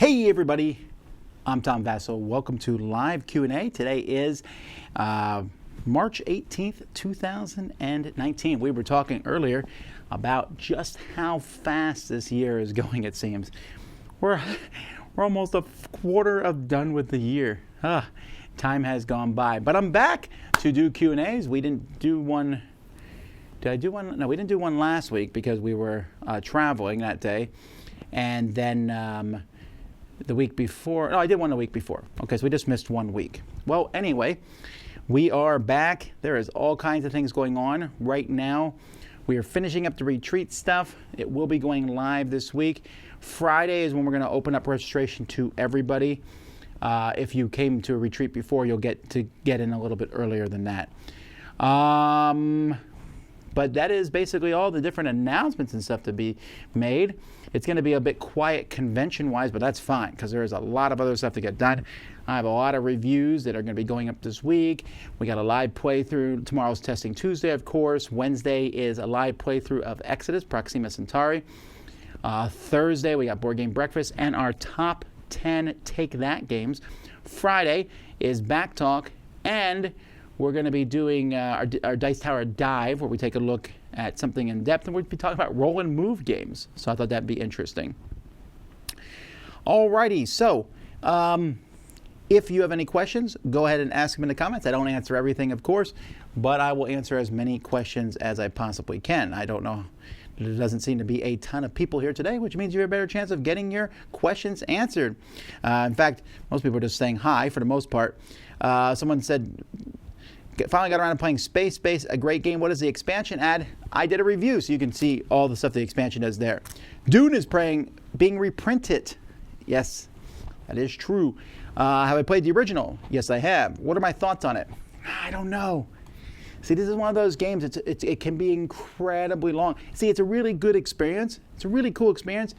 Hey everybody, I'm Tom Vasel. Welcome to Live Q&A. Today is March 18th, 2019. We were talking earlier about just how fast this year is going, it seems. We're almost a quarter of done with the year. Time has gone by. But I'm back to do Q&As. We didn't do one. Did I do one? No, we didn't do one last week because we were traveling that day. And then the week before, no, I did one the week before. Okay, so we just missed 1 week. Well, anyway, we are back. There is all kinds of things going on right now. We are finishing up the retreat stuff. It will be going live this week. Friday is when we're going to open up registration to everybody. If you came to a retreat before, you'll get in a little bit earlier than that. But that is basically all the different announcements and stuff to be made. It's going to be a bit quiet convention-wise, but that's fine because there is a lot of other stuff to get done. I have a lot of reviews that are going to be going up this week. We got a live playthrough. Tomorrow's Testing Tuesday, of course. Wednesday is a live playthrough of Exodus, Proxima Centauri. Thursday, we got Board Game Breakfast and our top 10 Take That games. Friday is Back Talk, and we're going to be doing our Dice Tower Dive, where we take a look at something in depth, and we'll be talking about roll and move games. So I thought that'd be interesting. Alrighty, so if you have any questions, go ahead and ask them in the comments. I don't answer everything, of course, but I will answer as many questions as I possibly can. I don't know. There doesn't seem to be a ton of people here today, which means you have a better chance of getting your questions answered. In fact, most people are just saying hi for the most part. Someone said, finally got around to playing Space Base, a great game. What does the expansion add? I did a review, so you can see all the stuff the expansion does there. Dune is being reprinted. Yes, that is true. Have I played the original? Yes, I have. What are my thoughts on it? I don't know. See, this is one of those games, it can be incredibly long. See, it's a really good experience. It's a really cool experience,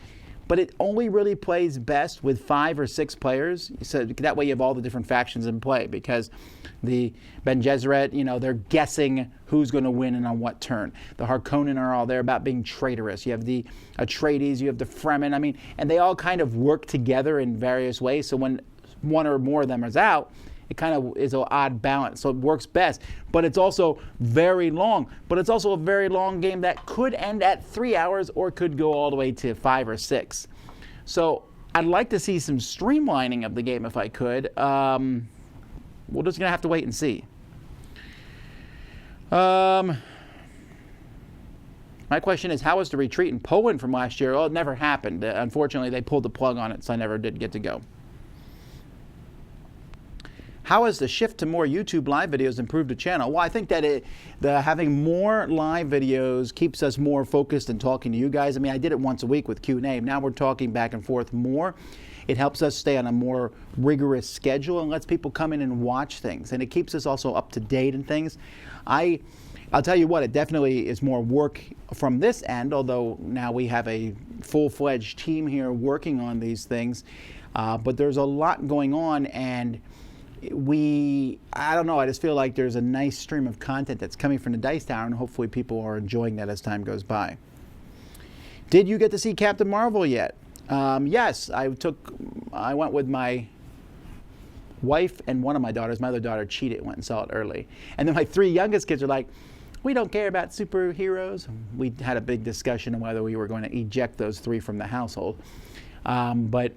but it only really plays best with 5 or 6 players. So that way you have all the different factions in play, because the Ben Gesserit, they're guessing who's going to win and on what turn. The Harkonnen are all there about being traitorous. You have the Atreides, you have the Fremen, and they all kind of work together in various ways. So when one or more of them is out, it kind of is an odd balance, so it works best. But it's also very long. But it's also a very long game that could end at 3 hours or could go all the way to 5 or 6. So I'd like to see some streamlining of the game if I could. We're just going to have to wait and see. My question is, how was the retreat in Poland from last year? Oh, it never happened. Unfortunately, they pulled the plug on it, so I never did get to go. How has the shift to more YouTube live videos improved the channel? Well, I think that having more live videos keeps us more focused and talking to you guys. I did it once a week with Q&A. Now we're talking back and forth more. It helps us stay on a more rigorous schedule and lets people come in and watch things. And it keeps us also up to date and things. I'll tell you what, it definitely is more work from this end, although now we have a full-fledged team here working on these things. But there's a lot going on, and I don't know, I just feel like there's a nice stream of content that's coming from the Dice Tower, and hopefully people are enjoying that as time goes by. Did you get to see Captain Marvel yet? Yes, I went with my wife and one of my daughters. My other daughter cheated and went and saw it early. And then my 3 youngest kids are like, we don't care about superheroes. We had a big discussion on whether we were going to eject those 3 from the household. But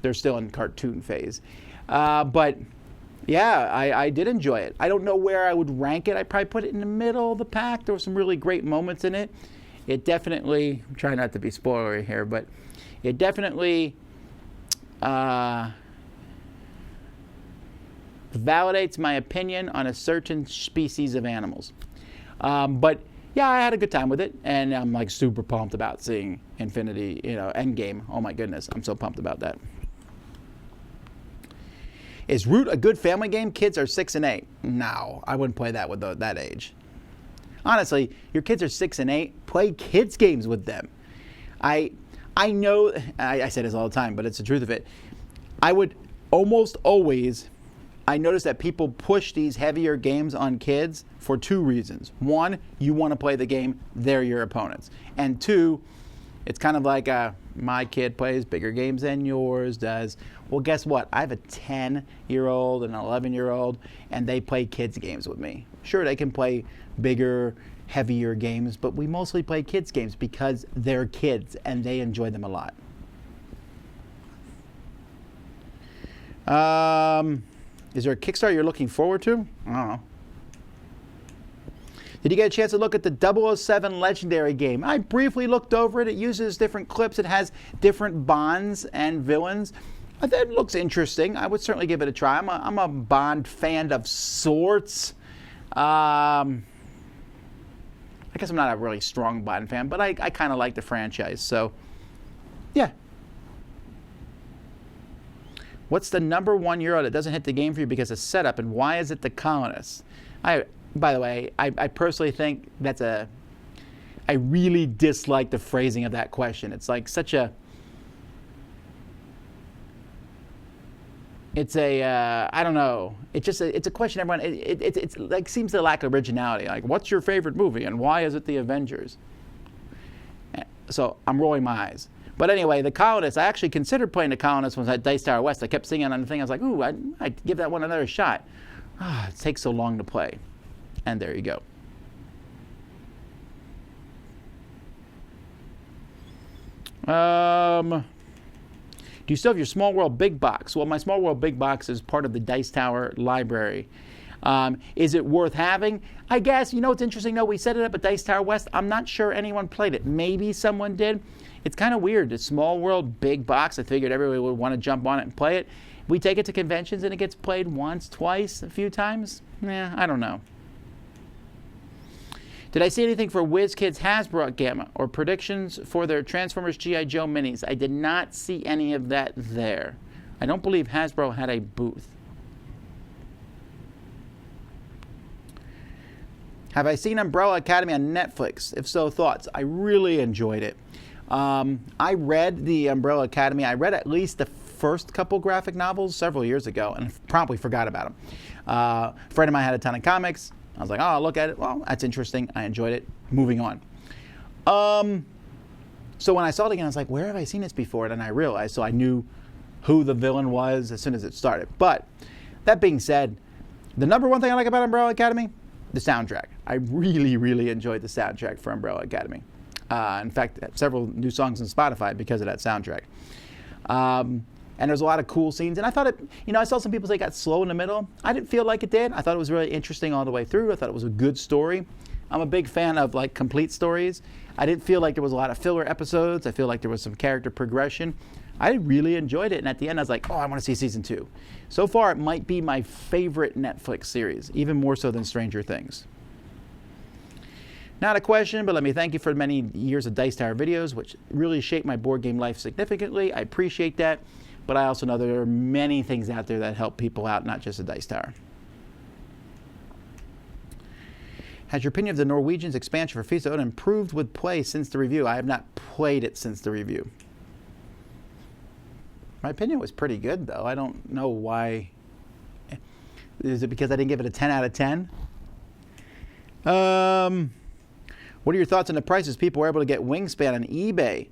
they're still in cartoon phase. But yeah, I did enjoy it. I don't know where I would rank it. I'd probably put it in the middle of the pack. There were some really great moments in it. It definitely, I'm trying not to be spoilery here, but it definitely validates my opinion on a certain species of animals. But yeah, I had a good time with it, and I'm like super pumped about seeing Infinity, Endgame. Oh my goodness, I'm so pumped about that. Is Root a good family game? Kids are 6 and 8. No, I wouldn't play that with that age. Honestly, your kids are 6 and 8. Play kids games with them. I know, I say this all the time, but it's the truth of it. I would almost always, I notice that people push these heavier games on kids for 2 reasons. 1, you want to play the game, they're your opponents. And 2, It's kind of like my kid plays bigger games than yours does. Well, guess what? I have a 10-year-old and an 11-year-old, and they play kids games with me. Sure, they can play bigger, heavier games, but we mostly play kids games because they're kids and they enjoy them a lot. Is there a Kickstarter you're looking forward to? I don't know. Did you get a chance to look at the 007 Legendary game? I briefly looked over it. It uses different clips. It has different Bonds and villains. I think it looks interesting. I would certainly give it a try. I'm a Bond fan of sorts. I guess I'm not a really strong Bond fan, but I kind of like the franchise. So, yeah. What's the number one Euro that doesn't hit the game for you because of setup, and why is it the Colonists? By the way, I personally think that's I really dislike the phrasing of that question. It's like such a, I don't know. It's a question everyone, it's like seems to lack originality. Like, what's your favorite movie and why is it the Avengers? So I'm rolling my eyes. But anyway, the Colonists, I actually considered playing the Colonists when I was at Dice Tower West. I kept singing on the thing. I was like, ooh, I'd give that one another shot. It takes so long to play. And there you go. Do you still have your Small World Big Box? Well, my Small World Big Box is part of the Dice Tower library. Is it worth having? I guess. You know what's interesting, though? We set it up at Dice Tower West. I'm not sure anyone played it. Maybe someone did. It's kind of weird. The Small World Big Box, I figured everybody would want to jump on it and play it. We take it to conventions and it gets played once, twice, a few times. I don't know. Did I see anything for WizKids Hasbro at GAMA or predictions for their Transformers G.I. Joe minis? I did not see any of that there. I don't believe Hasbro had a booth. Have I seen Umbrella Academy on Netflix? If so, thoughts? I really enjoyed it. I read the Umbrella Academy. I read at least the first couple graphic novels several years ago and promptly forgot about them. A friend of mine had a ton of comics. I was like, oh, I'll look at it. Well, that's interesting. I enjoyed it. Moving on. So when I saw it again, I was like, where have I seen this before? And then I realized, so I knew who the villain was as soon as it started. But that being said, the number one thing I like about Umbrella Academy, the soundtrack. I really, really enjoyed the soundtrack for Umbrella Academy. In fact, several new songs on Spotify because of that soundtrack. And there's a lot of cool scenes. And I thought I saw some people say it got slow in the middle. I didn't feel like it did. I thought it was really interesting all the way through. I thought it was a good story. I'm a big fan of like complete stories. I didn't feel like there was a lot of filler episodes. I feel like there was some character progression. I really enjoyed it. And at the end, I was like, oh, I want to see season 2. So far, it might be my favorite Netflix series, even more so than Stranger Things. Not a question, but let me thank you for many years of Dice Tower videos, which really shaped my board game life significantly. I appreciate that. But I also know there are many things out there that help people out, not just a Dice Tower. Has your opinion of the Norwegians expansion for FIFA improved with play since the review? I have not played it since the review. My opinion was pretty good, though. I don't know why. Is it because I didn't give it a 10 out of 10? What are your thoughts on the prices people were able to get Wingspan on eBay?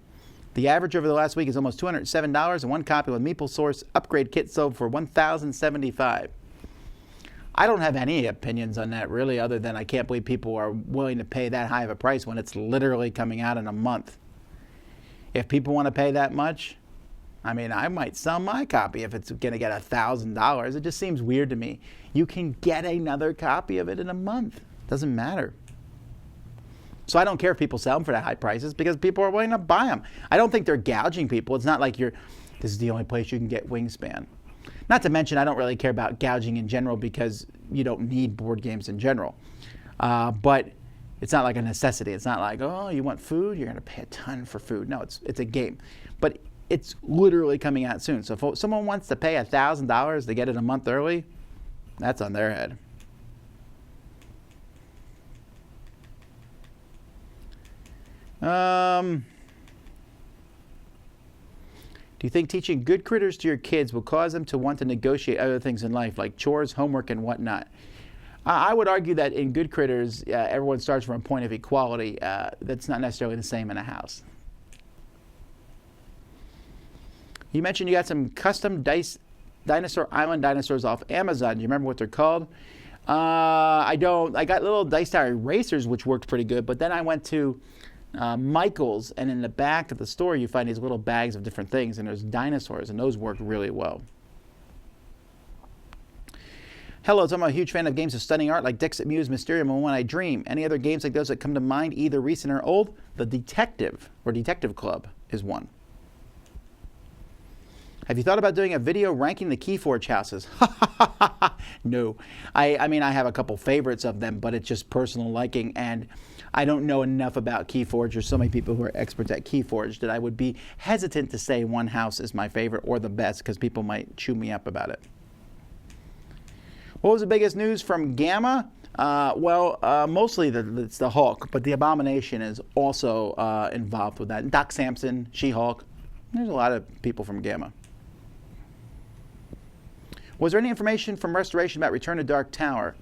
The average over the last week is almost $207, and one copy with Meeple Source upgrade kit sold for $1,075. I don't have any opinions on that, really, other than I can't believe people are willing to pay that high of a price when it's literally coming out in a month. If people want to pay that much, I mean, I might sell my copy if it's going to get $1,000. It just seems weird to me. You can get another copy of it in a month. Doesn't matter. So I don't care if people sell them for that high prices because people are willing to buy them. I don't think they're gouging people. It's not like this is the only place you can get Wingspan. Not to mention, I don't really care about gouging in general because you don't need board games in general. But it's not like a necessity. It's not like, oh, you want food? You're going to pay a ton for food. No, it's a game. But it's literally coming out soon. So if someone wants to pay $1,000 to get it a month early, that's on their head. Do you think teaching good critters to your kids will cause them to want to negotiate other things in life, like chores, homework, and whatnot? I would argue that in good critters, everyone starts from a point of equality. That's not necessarily the same in a house. You mentioned you got some custom Dinosaur Island dinosaurs off Amazon. Do you remember what they're called? I don't. I got little Dice Tower erasers, which worked pretty good. But then I went to Michael's, and in the back of the store, you find these little bags of different things, and there's dinosaurs, and those worked really well. Hello, I'm a huge fan of games of stunning art like Dixit Muse, Mysterium, and When I Dream. Any other games like those that come to mind, either recent or old? The Detective, or Detective Club, is one. Have you thought about doing a video ranking the Keyforge houses? No. I mean, I have a couple favorites of them, but it's just personal liking, and I don't know enough about Keyforge. There's so many people who are experts at Keyforge that I would be hesitant to say one house is my favorite or the best, because people might chew me up about it. What was the biggest news from GAMA? Mostly it's the Hulk, but the Abomination is also involved with that. Doc Samson, She-Hulk. There's a lot of people from GAMA. Was there any information from Restoration about Return to Dark Tower?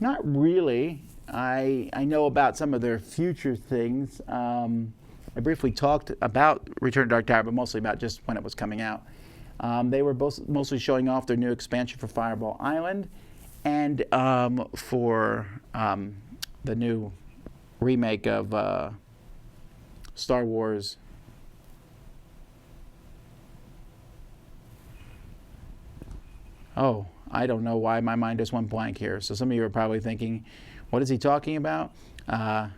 Not really. I know about some of their future things. I briefly talked about Return to Dark Tower, but mostly about just when it was coming out. They were mostly showing off their new expansion for Fireball Island and for the new remake of Star Wars. Oh, I don't know why my mind just went blank here. So some of you are probably thinking, what is he talking about? The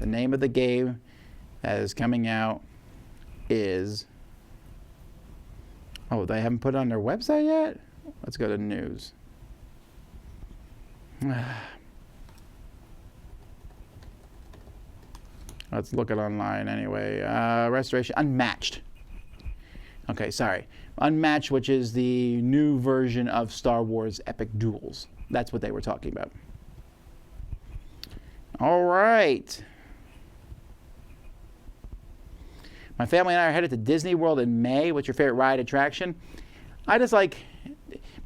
name of the game that is coming out is, oh, they haven't put it on their website yet? Let's go to news. Let's look it online anyway. Restoration, Unmatched. Okay, sorry. Unmatched, which is the new version of Star Wars Epic Duels. That's what they were talking about. All right. My family and I are headed to Disney World in May. What's your favorite ride attraction? I just like,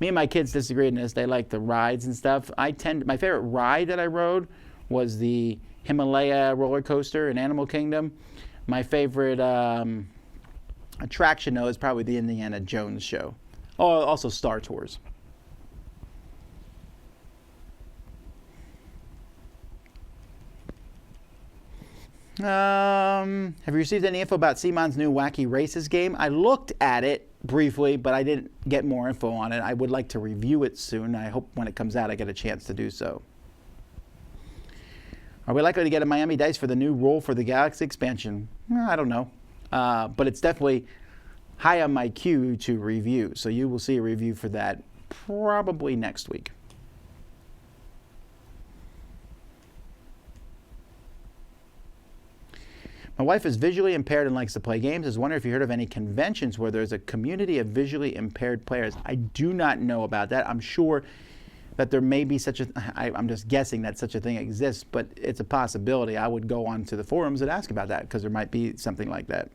me and my kids disagreed on this. They like the rides and stuff. My favorite ride that I rode was the Himalaya roller coaster in Animal Kingdom. My favorite attraction, though, is probably the Indiana Jones show. Oh, also Star Tours. Have you received any info about Simon's new Wacky Races game? I looked at it briefly, but I didn't get more info on it. I would like to review it soon. I hope when it comes out I get a chance to do so. Are we likely to get a Miami Dice for the new Roll for the Galaxy expansion? I don't know. But it's definitely high on my queue to review. So you will see a review for that probably next week. My wife is visually impaired and likes to play games. I was wondering if you heard of any conventions where there's a community of visually impaired players. I do not know about that. I'm sure that there may be such a, I'm just guessing that such a thing exists, but it's a possibility. I would go onto the forums and ask about that because there might be something like that.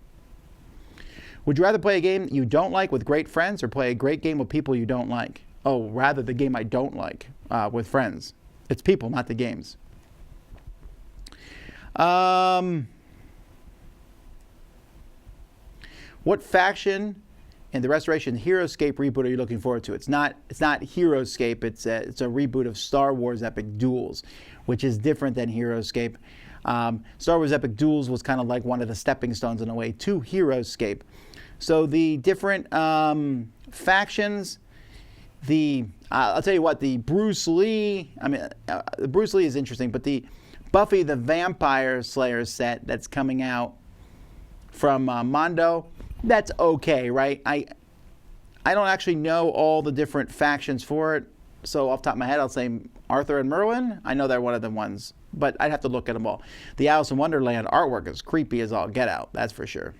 Would you rather play a game you don't like with great friends or play a great game with people you don't like? Oh, rather the game I don't like with friends. It's people, not the games. What faction in the Restoration Heroescape reboot are you looking forward to? It's not Heroescape. It's a reboot of Star Wars Epic Duels, which is different than Heroescape. Star Wars Epic Duels was kind of like one of the stepping stones in a way to Heroescape. So the different factions, I'll tell you what, the Bruce Lee, Bruce Lee is interesting, but the Buffy the Vampire Slayer set that's coming out from Mondo, that's okay, right? I don't actually know all the different factions for it, so off the top of my head, I'll say Arthur and Merlin. I know they're one of the ones, but I'd have to look at them all. The Alice in Wonderland artwork is creepy as all get out, that's for sure.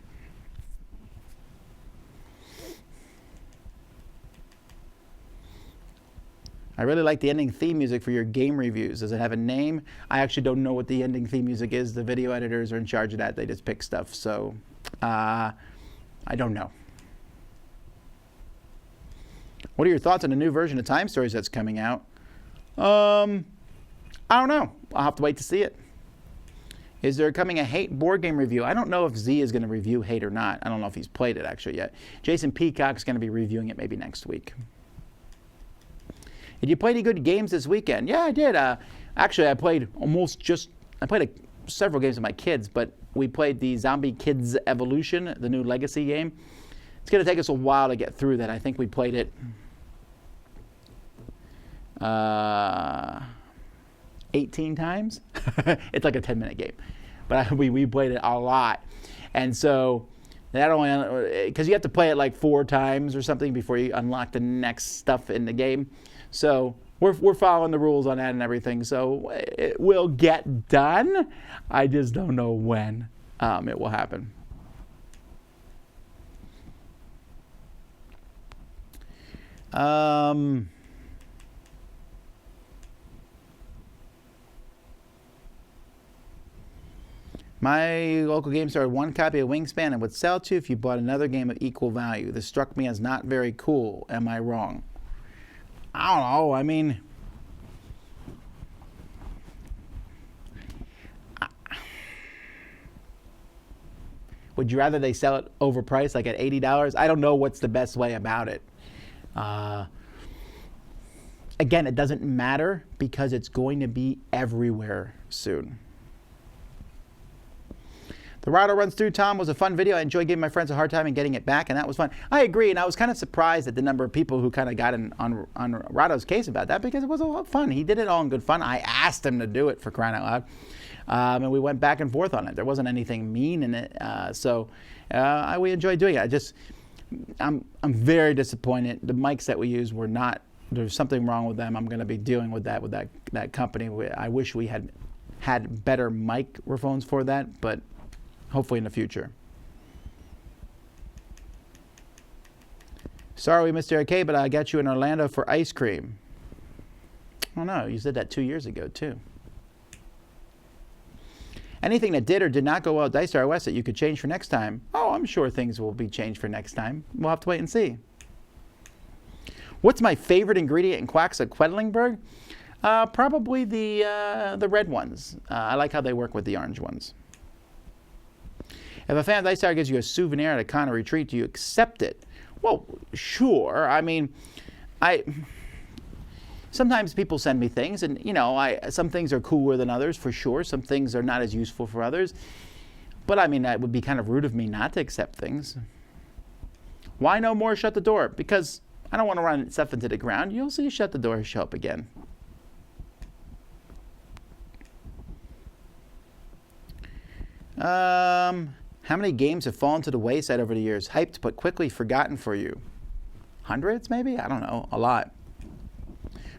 I really like the ending theme music for your game reviews. Does it have a name? I actually don't know what the ending theme music is. The video editors are in charge of that. They just pick stuff, so I don't know. What are your thoughts on the new version of Time Stories that's coming out? I don't know. I'll have to wait to see it. Is there coming a Hate board game review? I don't know if Z is going to review Hate or not. I don't know if he's played it actually yet. Jason Peacock's going to be reviewing it maybe next week. Did you play any good games this weekend? Yeah, I did. Actually, I played several games with my kids, but we played the Zombie Kids Evolution, the new Legacy game. It's going to take us a while to get through that. I think we played it 18 times. It's like a 10-minute game, but we played it a lot. And so that only, because you have to play it like 4 times or something before you unlock the next stuff in the game. So we're following the rules on that and everything. So it will get done. I just don't know when it will happen. My local game store had 1 copy of Wingspan and would sell to if you bought another game of equal value. This struck me as not very cool. Am I wrong? I don't know. I mean, would you rather they sell it overpriced, like at $80? I don't know what's the best way about it. Again, it doesn't matter because it's going to be everywhere soon. The Rado runs through, Tom, was a fun video. I enjoyed giving my friends a hard time and getting it back, and that was fun. I agree, and I was kind of surprised at the number of people who kind of got on Rado's case about that because it was a lot of fun. He did it all in good fun. I asked him to do it, for crying out loud, and we went back and forth on it. There wasn't anything mean in it, so we enjoyed doing it. I'm very disappointed. The mics that we used were not. There's something wrong with them. I'm going to be dealing with that company. I wish we had better microphones for that, but hopefully in the future. Sorry we missed the arcade, but I got you in Orlando for ice cream. Oh no, you said that 2 years ago too. Anything that did or did not go well at Dice Tower West that you could change for next time? Oh, I'm sure things will be changed for next time. We'll have to wait and see. What's my favorite ingredient in quacks at Quedlingberg? Probably the red ones. I like how they work with the orange ones. If a fan of Dice Tower gives you a souvenir at a con or retreat, do you accept it? Well, sure. I mean, sometimes people send me things, and some things are cooler than others for sure. Some things are not as useful for others. But I mean, that would be kind of rude of me not to accept things. Why no more shut the door? Because I don't want to run stuff into the ground. You'll see shut the door show up again. How many games have fallen to the wayside over the years? Hyped but quickly forgotten for you? Hundreds, maybe? I don't know. A lot.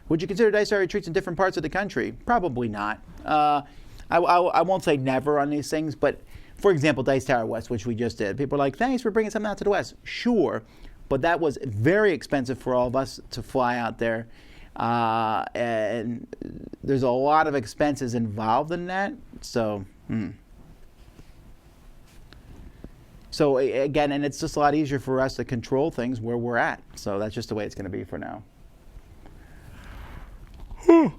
Would you consider Dice Tower retreats in different parts of the country? Probably not. I won't say never on these things, but for example, Dice Tower West, which we just did. People are like, thanks for bringing something out to the West. Sure, but that was very expensive for all of us to fly out there. And there's a lot of expenses involved in that. So, So again, and it's just a lot easier for us to control things where we're at. So that's just the way it's going to be for now. I'm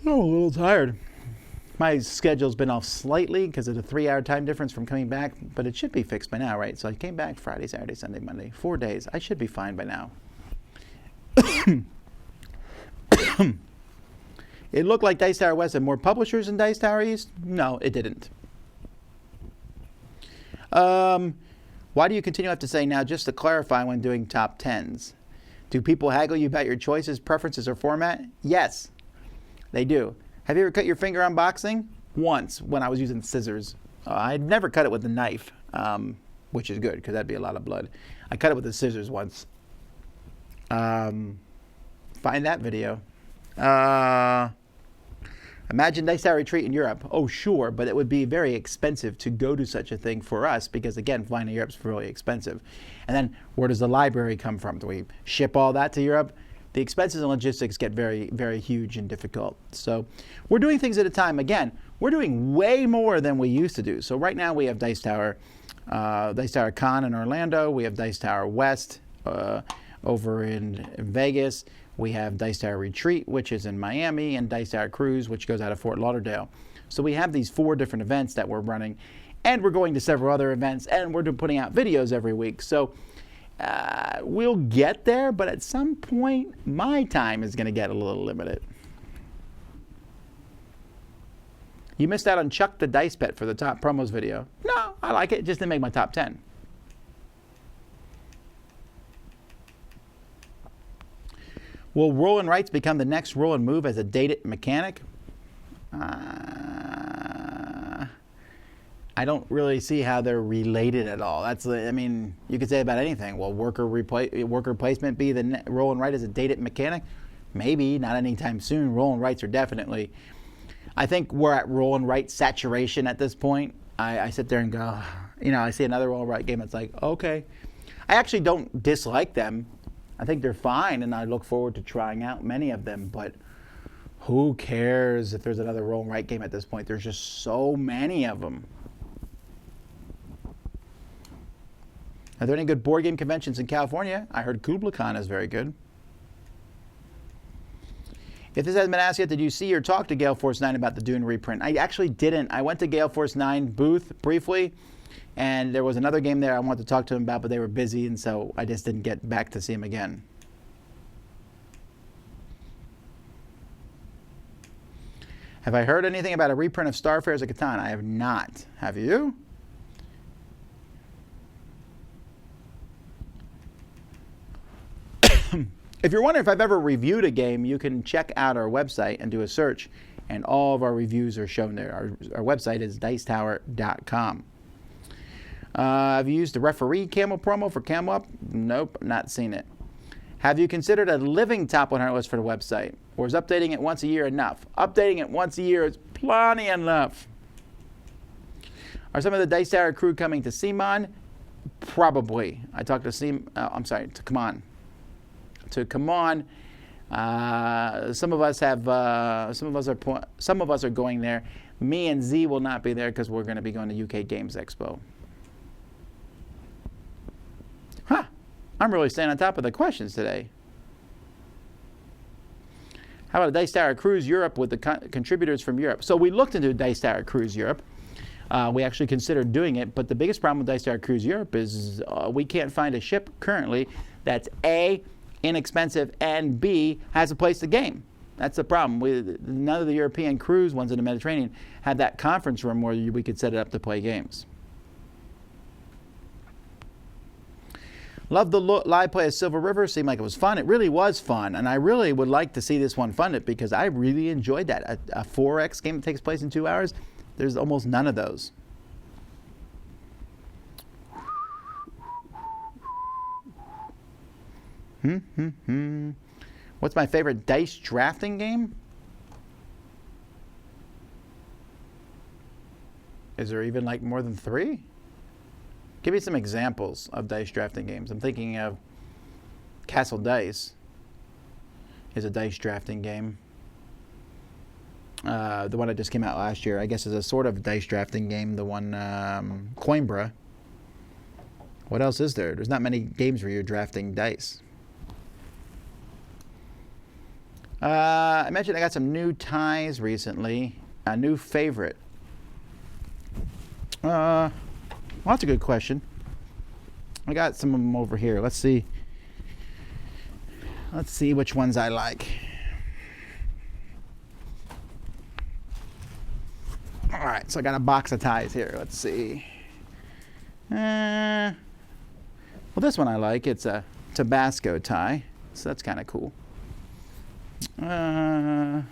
a little tired. My schedule's been off slightly because of the 3-hour time difference from coming back, but it should be fixed by now, right? So I came back Friday, Saturday, Sunday, Monday, 4 days. I should be fine by now. It looked like Dice Tower West had more publishers than Dice Tower East. No, it didn't. Why do you continue to have to say now, just to clarify, when doing top 10s? Do people haggle you about your choices, preferences, or format? Yes, they do. Have you ever cut your finger on boxing? Once, when I was using scissors. I'd never cut it with a knife, which is good, because that'd be a lot of blood. I cut it with the scissors once. Find that video. Imagine Dice Tower retreat in Europe. Oh, sure, but it would be very expensive to go to such a thing for us because, again, flying to Europe's really expensive. And then where does the library come from? Do we ship all that to Europe? The expenses and logistics get very, very huge and difficult. So we're doing things at a time. Again, we're doing way more than we used to do. So right now we have Dice Tower Con in Orlando. We have Dice Tower West over in Vegas. We have Dice Tower Retreat, which is in Miami, and Dice Tower Cruise, which goes out of Fort Lauderdale. So we have these 4 different events that we're running, and we're going to several other events, and we're putting out videos every week. So we'll get there, but at some point, my time is going to get a little limited. You missed out on Chuck the Dice Bet for the top promos video. No, I like it. It just didn't make my top 10. Will roll and rights become the next roll and move as a dated mechanic? I don't really see how they're related at all. I mean, you could say about anything. Will worker placement be the roll and right as a dated mechanic? Maybe, not anytime soon. Roll and rights are definitely. I think we're at roll and right saturation at this point. I sit there and go, I see another roll and right game. It's like, okay. I actually don't dislike them. I think they're fine, and I look forward to trying out many of them, but who cares if there's another roll and right game at this point? There's just so many of them. Are there any good board game conventions in California? I heard Kubla Khan is very good. If this hasn't been asked yet, did you see or talk to Gale Force 9 about the Dune reprint? I actually didn't. I went to Gale Force 9 booth briefly, and there was another game there I wanted to talk to them about, but they were busy, and so I just didn't get back to see them again. Have I heard anything about a reprint of Starfares of Catan? I have not. Have you? If you're wondering if I've ever reviewed a game, you can check out our website and do a search, and all of our reviews are shown there. Our website is dicetower.com. Have you used the referee camel promo for Camel Up? Nope, not seen it. Have you considered a living top 100 list for the website? Or is updating it once a year enough? Updating it once a year is plenty enough. Are some of the Dice Tower crew coming to CMON? Probably. I talked to to Come On. To Come On. Some of us are going there. Me and Z will not be there because we're going to be going to UK Games Expo. I'm really staying on top of the questions today. How about a Dice Tower Cruise Europe with the contributors from Europe? So we looked into Dice Tower Cruise Europe. We actually considered doing it, but the biggest problem with Dice Tower Cruise Europe is we can't find a ship currently that's A, inexpensive, and B, has a place to game. That's the problem. None of the European cruise ones in the Mediterranean had that conference room where we could set it up to play games. Love the live play of Silver River. Seemed like it was fun. It really was fun, and I really would like to see this one funded because I really enjoyed that. A 4X game that takes place in 2 hours, there's almost none of those. What's my favorite dice drafting game? Is there even like more than 3? Give me some examples of dice drafting games. I'm thinking of Castle Dice is a dice drafting game. The one that just came out last year, I guess, is a sort of dice drafting game. The one, Coimbra. What else is there? There's not many games where you're drafting dice. I mentioned I got some new ties recently. A new favorite. Well, that's a good question. I got some of them over here. Let's see. Let's see which ones I like. All right, so I got a box of ties here. Let's see. Well, this one I like. It's a Tabasco tie, so that's kind of cool. What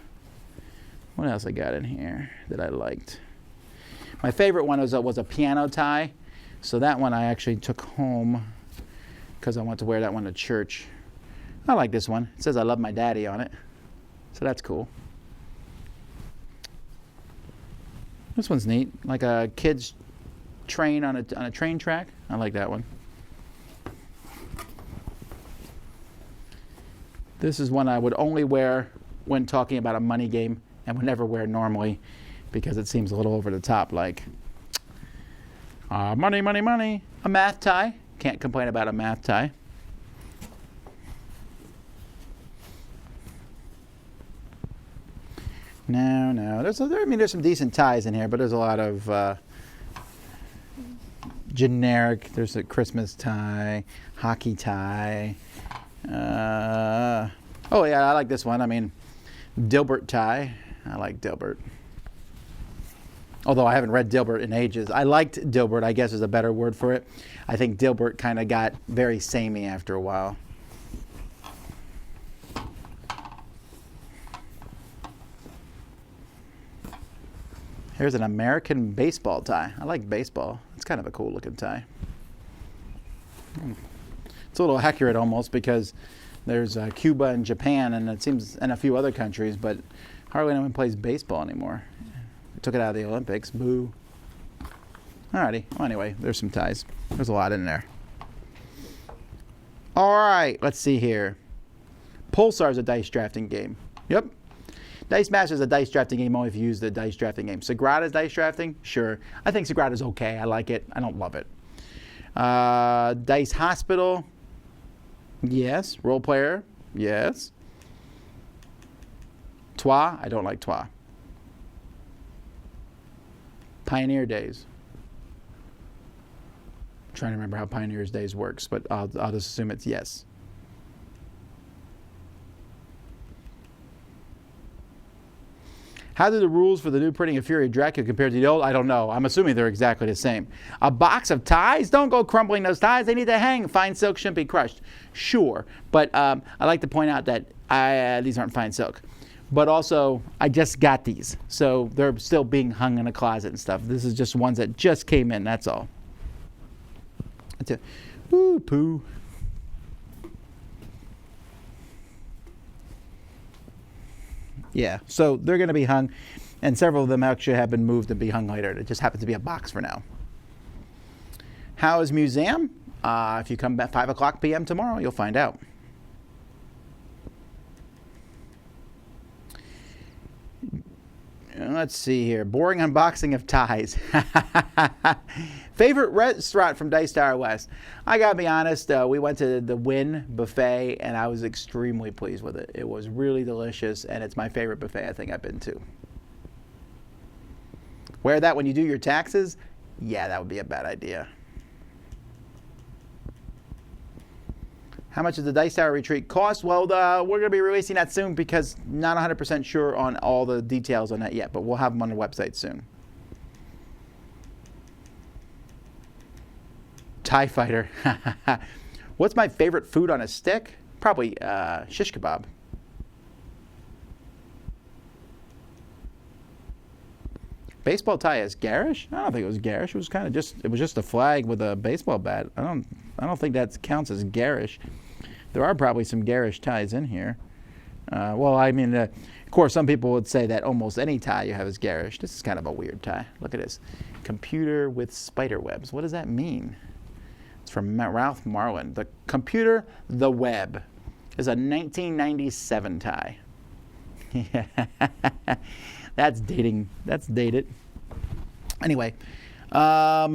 else I got in here that I liked? My favorite one was a piano tie. So that one I actually took home because I want to wear that one to church. I like this one. It says I love my daddy on it. So that's cool. This one's neat. Like a kid's train on a train track. I like that one. This is one I would only wear when talking about a money game and would never wear normally because it seems a little over the top, like money, money, money. A math tie. Can't complain about a math tie. No. There's some decent ties in here, but there's a lot of generic. There's a Christmas tie, hockey tie. Oh yeah, I like this one. I mean, Dilbert tie. I like Dilbert. Although I haven't read Dilbert in ages. I liked Dilbert, I guess is a better word for it. I think Dilbert kind of got very samey after a while. Here's an American baseball tie. I like baseball. It's kind of a cool looking tie. It's a little accurate almost because there's Cuba and Japan and it seems and a few other countries, but hardly anyone plays baseball anymore. Took it out of the Olympics. Boo. Alrighty. Well, anyway, there's some ties. There's a lot in there. Alright, let's see here. Pulsar is a dice drafting game. Yep. Dice Master is a dice drafting game only if you use the dice drafting game. Sagrada's dice drafting? Sure. I think Sagrada's okay. I like it. I don't love it. Dice Hospital? Yes. Role Player? Yes. Trois? I don't like Trois. Pioneer Days. I'm trying to remember how Pioneer's Days works, but I'll just assume it's yes. How do the rules for the new printing of Fury of Dracula compare to the old? I don't know. I'm assuming they're exactly the same. A box of ties? Don't go crumpling those ties. They need to hang. Fine silk shouldn't be crushed. Sure. But I like to point out that these aren't fine silk. But also, I just got these. So they're still being hung in a closet and stuff. This is just ones that just came in. That's all. That's it. Ooh, poo. Yeah, so they're going to be hung, and several of them actually have been moved to be hung later. It just happens to be a box for now. How is Museum? If you come at 5 o'clock p.m. tomorrow, you'll find out. Let's see here. Boring unboxing of ties. Favorite restaurant from Dice Tower West? I gotta be honest, we went to the Wynn buffet and I was extremely pleased with it. It was really delicious and it's my favorite buffet I think I've been to. Wear that when you do your taxes? Yeah, that would be a bad idea. How much does the Dice Tower Retreat cost? Well, we're going to be releasing that soon because not 100% sure on all the details on that yet, but we'll have them on the website soon. TIE Fighter. What's my favorite food on a stick? Probably shish kebab. Baseball tie is garish? I don't think it was garish. It was kind of just a flag with a baseball bat. I don't think that counts as garish. There are probably some garish ties in here. Well, I mean, of course, some people would say that almost any tie you have is garish. This is kind of a weird tie. Look at this. Computer with spider webs. What does that mean? It's from Ralph Marlin. The Computer, the Web is a 1997 tie. Yeah. That's dating. That's dated. Anyway, saw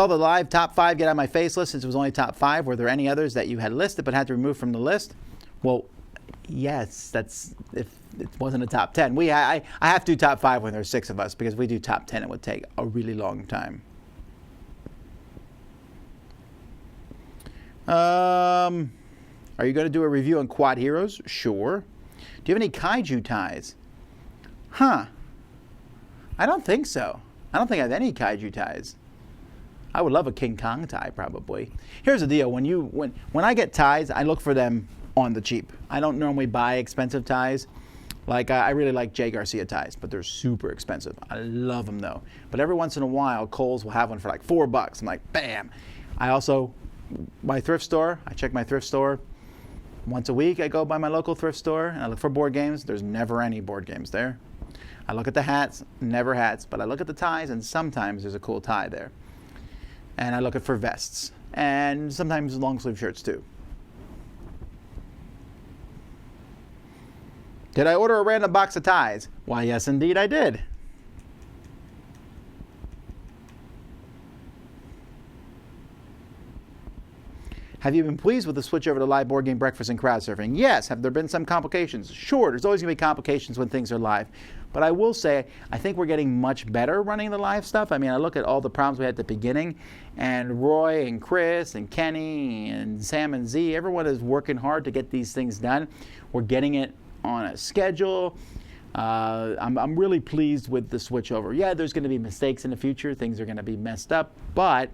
the live top 5 get on my face list since it was only top 5. Were there any others that you had listed but had to remove from the list? Well, yes. That's if it wasn't a top 10. I have to do top 5 when there's 6 of us because if we do top 10, it would take a really long time. Are you going to do a review on Quad Heroes? Sure. Do you have any kaiju ties? Huh. I don't think so. I don't think I have any kaiju ties. I would love a King Kong tie, probably. Here's the deal. When I get ties, I look for them on the cheap. I don't normally buy expensive ties. Like, I really like Jay Garcia ties, but they're super expensive. I love them, though. But every once in a while, Kohl's will have one for like $4. I'm like, bam. I also, my thrift store, I check my thrift store. Once a week, I go by my local thrift store, and I look for board games. There's never any board games there. I look at the hats, never hats, but I look at the ties, and sometimes there's a cool tie there. And I look for vests, and sometimes long sleeve shirts too. Did I order a random box of ties? Why, yes, indeed I did. Have you been pleased with the switch over to live board game breakfast and crowd surfing? Yes. Have there been some complications? Sure, there's always going to be complications when things are live. But I will say, I think we're getting much better running the live stuff. I mean, I look at all the problems we had at the beginning, and Roy and Chris and Kenny and Sam and Z, everyone is working hard to get these things done. We're getting it on a schedule. I'm really pleased with the switch over. Yeah, there's going to be mistakes in the future. Things are going to be messed up, but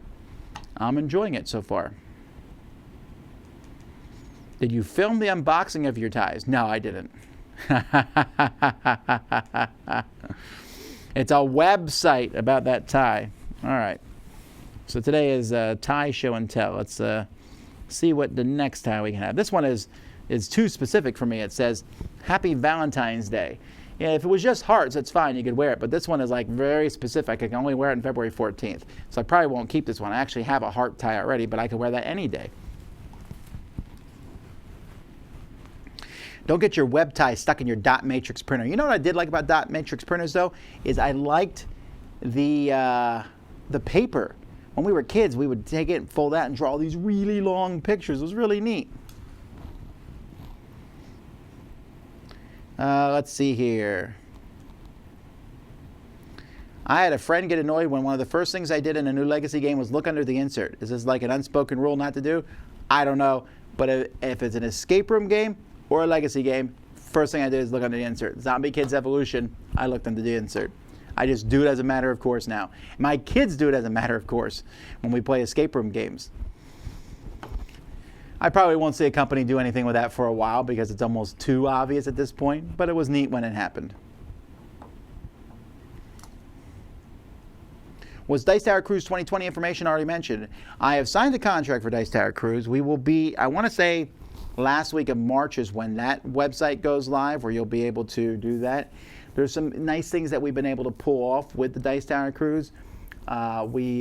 I'm enjoying it so far. Did you film the unboxing of your ties? No, I didn't. It's a website about that tie. All right. So today is tie show and tell. Let's see what the next tie we can have. This one is too specific for me. It says, Happy Valentine's Day. Yeah, if it was just hearts, that's fine. You could wear it. But this one is like very specific. I can only wear it on February 14th. So I probably won't keep this one. I actually have a heart tie already, but I can wear that any day. Don't get your web tie stuck in your dot matrix printer. You know what I did like about dot matrix printers, though, is I liked the paper. When we were kids, we would take it and fold out and draw these really long pictures. It was really neat. Let's see here. I had a friend get annoyed when one of the first things I did in a new Legacy game was look under the insert. Is this like an unspoken rule not to do? I don't know. But if it's an escape room game or a Legacy game, first thing I did is look under the insert. Zombie Kids Evolution, I looked under the insert. I just do it as a matter of course now. My kids do it as a matter of course when we play escape room games. I probably won't see a company do anything with that for a while because it's almost too obvious at this point, but it was neat when it happened. Was Dice Tower Cruise 2020 information already mentioned? I have signed a contract for Dice Tower Cruise. We will be, I want to say, last week of March is when that website goes live, where you'll be able to do that. There's some nice things that we've been able to pull off with the Dice Tower Cruise. We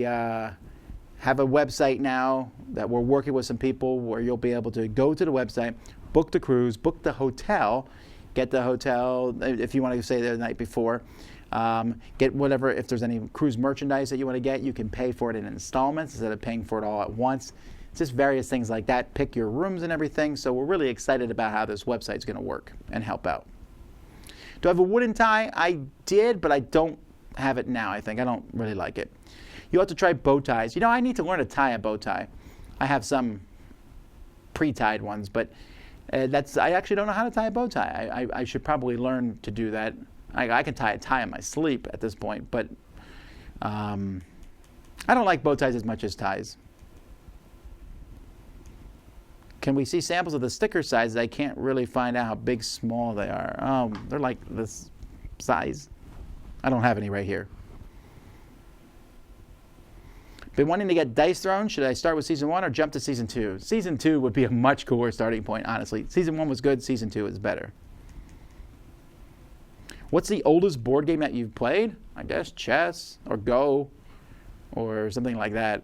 have a website now that we're working with some people where you'll be able to go to the website, book the cruise, book the hotel, get the hotel if you want to stay there the night before. Get whatever, if there's any cruise merchandise that you want to get, you can pay for it in installments instead of paying for it all at once. Just various things like that. Pick your rooms and everything. So we're really excited about how this website's going to work and help out. Do I have a wooden tie? I did, but I don't have it now, I think. I don't really like it. You ought to try bow ties. You know, I need to learn to tie a bow tie. I have some pre-tied ones, but I actually don't know how to tie a bow tie. I should probably learn to do that. I can tie a tie in my sleep at this point, but I don't like bow ties as much as ties. Can we see samples of the sticker sizes? I can't really find out how big, small they are. They're like this size. I don't have any right here. Been wanting to get Dice Throne. Should I start with Season 1 or jump to Season 2? Season 2 would be a much cooler starting point, honestly. Season 1 was good. Season 2 is better. What's the oldest board game that you've played? I guess chess or Go or something like that.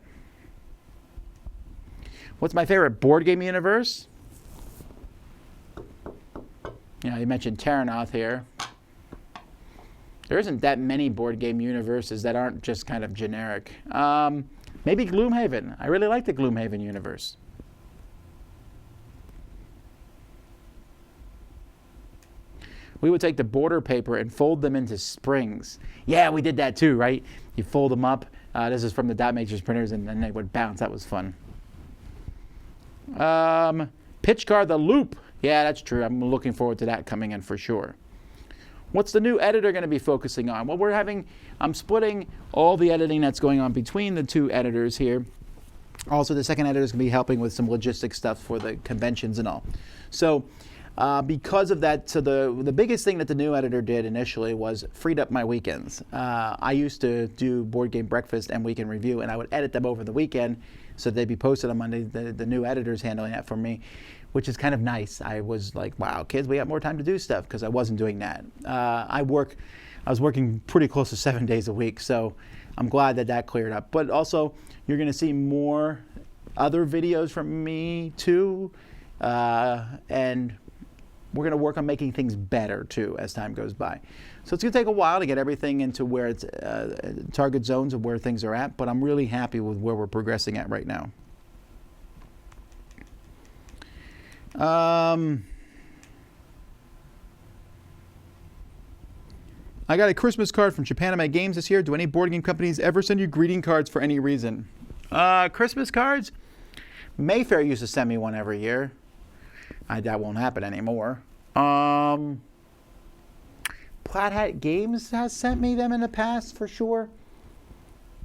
What's my favorite board game universe? Yeah, you mentioned Terranoth here. There isn't that many board game universes that aren't just kind of generic. Maybe Gloomhaven. I really like the Gloomhaven universe. We would take the border paper and fold them into springs. Yeah, we did that too, right? You fold them up. This is from the dot matrix printers, and then they would bounce. That was fun. Pitch Car the Loop. Yeah, that's true. I'm looking forward to that coming in for sure. What's the new editor going to be focusing on? Well, I'm splitting all the editing that's going on between the two editors here. Also, the second editor is going to be helping with some logistic stuff for the conventions and all. So because of that, so the biggest thing that the new editor did initially was freed up my weekends. I used to do Board Game Breakfast and Weekend Review, and I would edit them over the weekend so they'd be posted on Monday. The new editor's handling that for me, which is kind of nice. I was like, wow, kids, we got more time to do stuff, because I wasn't doing that. I was working pretty close to 7 days a week, so I'm glad that cleared up. But also, you're going to see more other videos from me too, and we're going to work on making things better too as time goes by. So it's going to take a while to get everything into where it's target zones of where things are at, but I'm really happy with where we're progressing at right now. I got a Christmas card from Japan at my games this year. Do any board game companies ever send you greeting cards for any reason? Christmas cards? Mayfair used to send me one every year. That won't happen anymore. Plaid Hat Games has sent me them in the past for sure.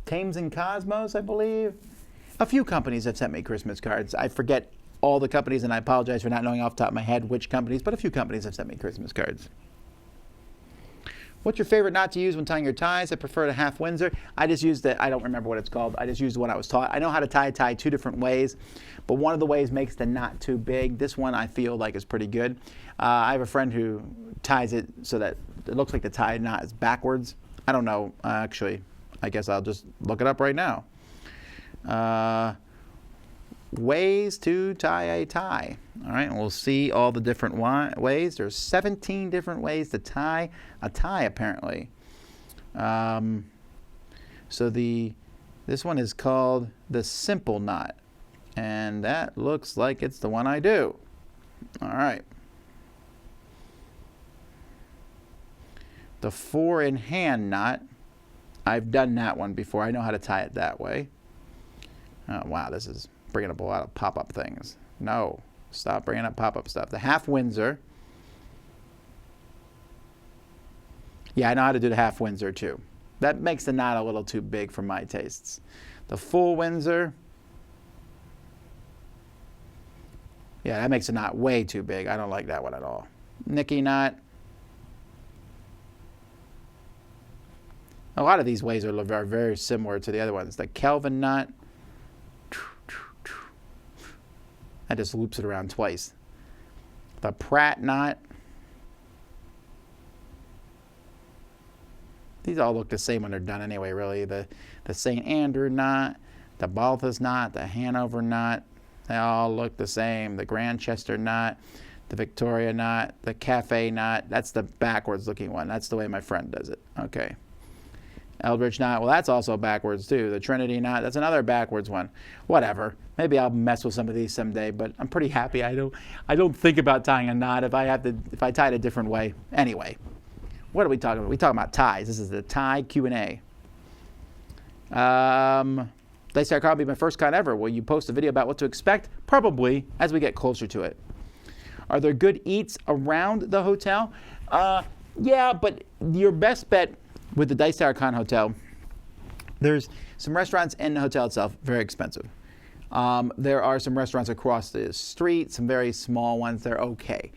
Thames and Cosmos, I believe. A few companies have sent me Christmas cards. I forget all the companies, and I apologize for not knowing off the top of my head which companies, but a few companies have sent me Christmas cards. What's your favorite knot to use when tying your ties? I prefer the half Windsor. I just use I don't remember what it's called. I just used the one I was taught. I know how to tie a tie 2 different ways, but one of the ways makes the knot too big. This one I feel like is pretty good. I have a friend who ties it so that it looks like the tie knot is backwards. I don't know. Actually, I guess I'll just look it up right now. Ways to tie a tie. All right, and we'll see all the different ways. There's 17 different ways to tie a tie, apparently. So this one is called the simple knot, and that looks like it's the one I do. All right. The 4-in-hand knot. I've done that one before. I know how to tie it that way. Oh, wow, this is bringing up a lot of pop-up things. No, stop bringing up pop-up stuff. The half Windsor. Yeah, I know how to do the half Windsor too. That makes the knot a little too big for my tastes. The full Windsor. Yeah, that makes the knot way too big. I don't like that one at all. Nicky knot. A lot of these ways are very similar to the other ones. The Kelvin knot. That just loops it around twice. The Pratt knot. These all look the same when they're done anyway, really. The St. Andrew knot, the Balthus knot, the Hanover knot, they all look the same. The Grantchester knot, the Victoria knot, the Cafe knot. That's the backwards looking one. That's the way my friend does it. Okay. Eldridge knot, well, that's also backwards too. The Trinity knot, that's another backwards one. Whatever. Maybe I'll mess with some of these someday, but I'm pretty happy. I don't think about tying a knot if I tie it a different way. Anyway, what are we talking about? We're talking about ties. This is the tie Q&A. Dice Tower Con will be my first con ever. Will you post a video about what to expect? Probably, as we get closer to it. Are there good eats around the hotel? Yeah, but your best bet with the Dice Tower Con Hotel, there's some restaurants in the hotel itself, very expensive. There are some restaurants across the street, some very small ones, they're okay.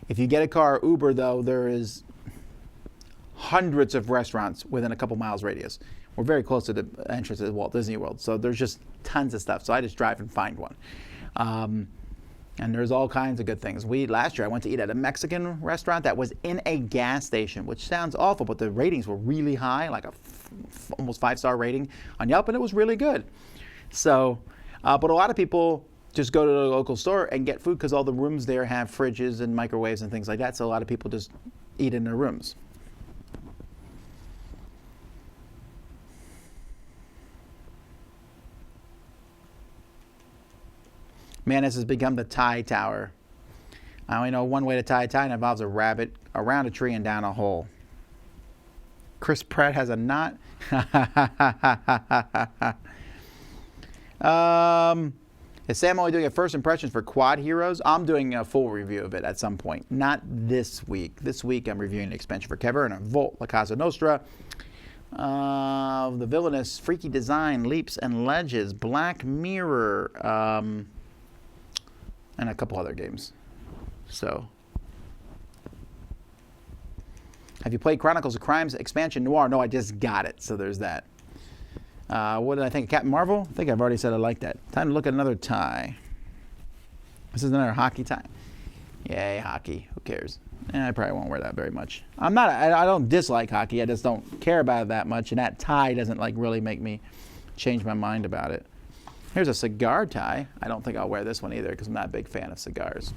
If you get a car or Uber, though, there is hundreds of restaurants within a couple miles radius. We're very close to the entrance of Walt Disney World, so there's just tons of stuff. So I just drive and find one. And there's all kinds of good things. Last year I went to eat at a Mexican restaurant that was in a gas station, which sounds awful, but the ratings were really high, like almost 5-star rating on Yelp, and it was really good. So, but a lot of people just go to the local store and get food because all the rooms there have fridges and microwaves and things like that. So a lot of people just eat in their rooms. Man, this has become the tie tower. I only know one way to tie a tie, and it involves a rabbit around a tree and down a hole. Chris Pratt has a knot. Is Sam only doing a first impressions for Quad Heroes? I'm doing a full review of it at some point. Not this week. This week I'm reviewing an expansion for Kever and a Volt, La Casa Nostra. The Villainous, Freaky Design, Leaps and Ledges, Black Mirror, and a couple other games. So, have you played Chronicles of Crimes Expansion Noir? No, I just got it, so there's that. What did I think of Captain Marvel? I think I've already said I like that. Time to look at another tie. This is another hockey tie. Yay, hockey. Who cares? I probably won't wear that very much. I don't dislike hockey. I just don't care about it that much, and that tie doesn't like really make me change my mind about it. Here's a cigar tie. I don't think I'll wear this one either because I'm not a big fan of cigars.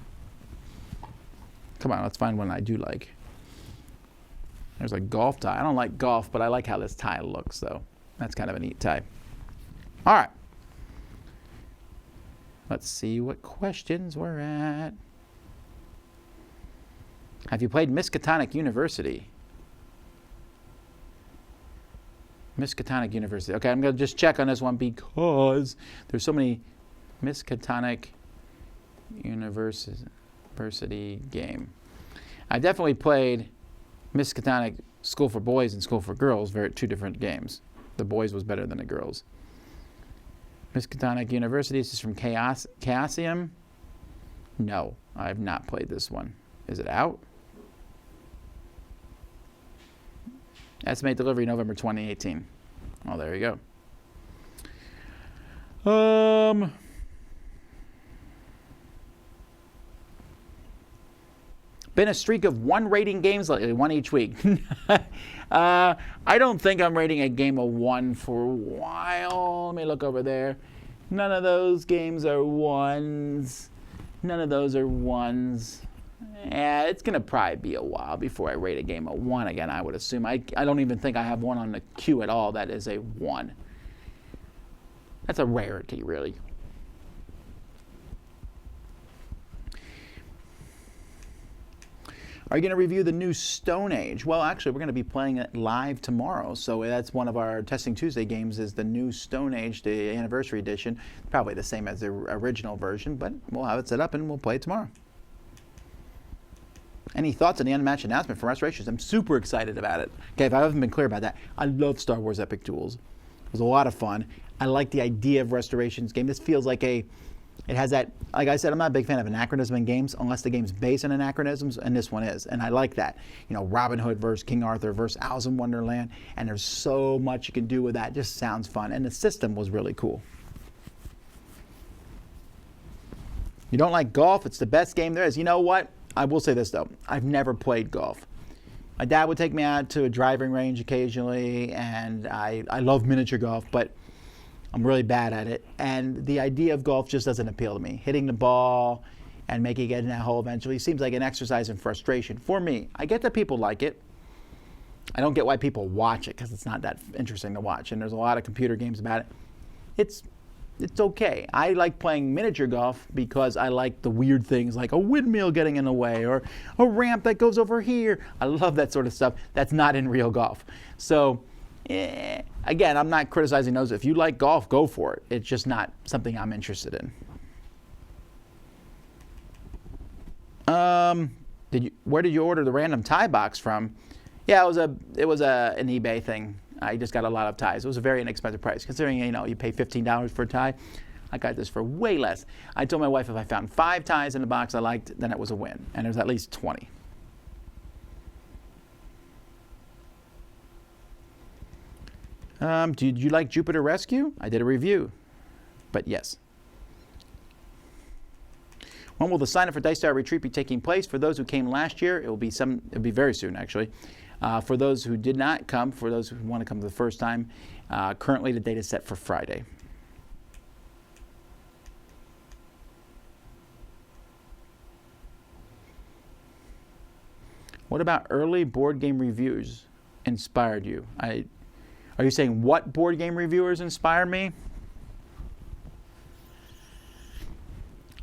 Come on, let's find one I do like. There's a golf tie. I don't like golf, but I like how this tie looks, though. That's kind of a neat tie. All right. Let's see what questions we're at. Have you played Miskatonic University? Miskatonic University. Okay, I'm going to just check on this one because there's so many Miskatonic University game. I definitely played Miskatonic School for Boys and School for Girls, two different games. The boys was better than the girls. Miskatonic University, this is from Chaosium. No, I have not played this one. Is it out? Estimate delivery November 2018. Oh, there you go. Been a streak of 1 rating games lately, 1 each week. I don't think I'm rating a game of 1 for a while. Let me look over there. None of those games are 1s. None of those are 1s. Yeah, it's going to probably be a while before I rate a game a 1 again, I would assume. I don't even think I have one on the queue at all that is a 1. That's a rarity, really. Are you going to review the new Stone Age? Well, actually, we're going to be playing it live tomorrow. So that's one of our Testing Tuesday games is the new Stone Age, the Anniversary Edition. Probably the same as the original version, but we'll have it set up and we'll play it tomorrow. Any thoughts on the unmatched announcement from Restorations? I'm super excited about it. Okay, if I haven't been clear about that, I love Star Wars Epic Duels. It was a lot of fun. I like the idea of Restorations game. This feels like it has that, like I said, I'm not a big fan of anachronism in games unless the game's based on anachronisms, and this one is. And I like that. You know, Robin Hood versus King Arthur versus Alice in Wonderland, and there's so much you can do with that. It just sounds fun, and the system was really cool. You don't like golf? It's the best game there is. You know what? I will say this, though. I've never played golf. My dad would take me out to a driving range occasionally, and I love miniature golf, but I'm really bad at it. And the idea of golf just doesn't appeal to me. Hitting the ball and making it get in that hole eventually seems like an exercise in frustration for me. I get that people like it. I don't get why people watch it because it's not that interesting to watch. And there's a lot of computer games about it. It's okay. I like playing miniature golf because I like the weird things like a windmill getting in the way or a ramp that goes over here. I love that sort of stuff. That's not in real golf. So, again, I'm not criticizing those. If you like golf, go for it. It's just not something I'm interested in. Where did you order the random tie box from? Yeah, it was an eBay thing. I just got a lot of ties. It was a very inexpensive price, considering you pay $15 for a tie. I got this for way less. I told my wife if I found 5 ties in the box I liked, then it was a win, and there was at least 20. Did you like Jupiter Rescue? I did a review, but yes. When will the sign up for Dice Star Retreat be taking place? For those who came last year, it'll be very soon, actually. For those who did not come, for those who want to come the first time, currently the date is set for Friday. What about early board game reviews inspired you? Are you saying what board game reviewers inspired me?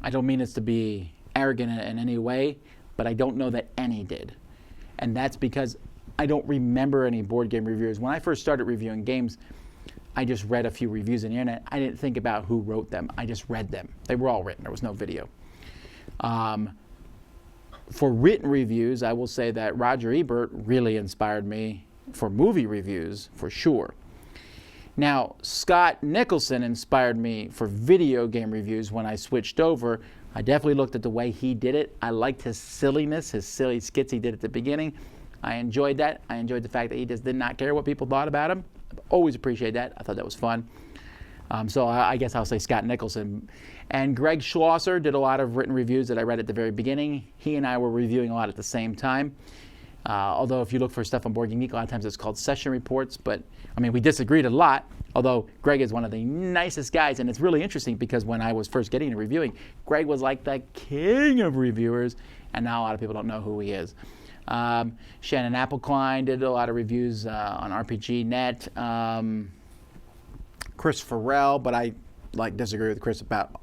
I don't mean this to be arrogant in any way, but I don't know that any did. And that's because I don't remember any board game reviewers. When I first started reviewing games, I just read a few reviews on the internet. I didn't think about who wrote them. I just read them. They were all written. There was no video. For written reviews, I will say that Roger Ebert really inspired me for movie reviews, for sure. Now, Scott Nicholson inspired me for video game reviews when I switched over. I definitely looked at the way he did it. I liked his silliness, his silly skits he did at the beginning. I enjoyed that. I enjoyed the fact that he just did not care what people thought about him. I've always appreciated that. I thought that was fun. So I guess I'll say Scott Nicholson. And Greg Schlosser did a lot of written reviews that I read at the very beginning. He and I were reviewing a lot at the same time. Although if you look for stuff on Board Game Geek, a lot of times it's called session reports. But, I mean, we disagreed a lot. Although Greg is one of the nicest guys. And it's really interesting because when I was first getting into reviewing, Greg was like the king of reviewers. And now a lot of people don't know who he is. Shannon Appelkline did a lot of reviews on RPG.net. Chris Farrell, but I disagree with Chris about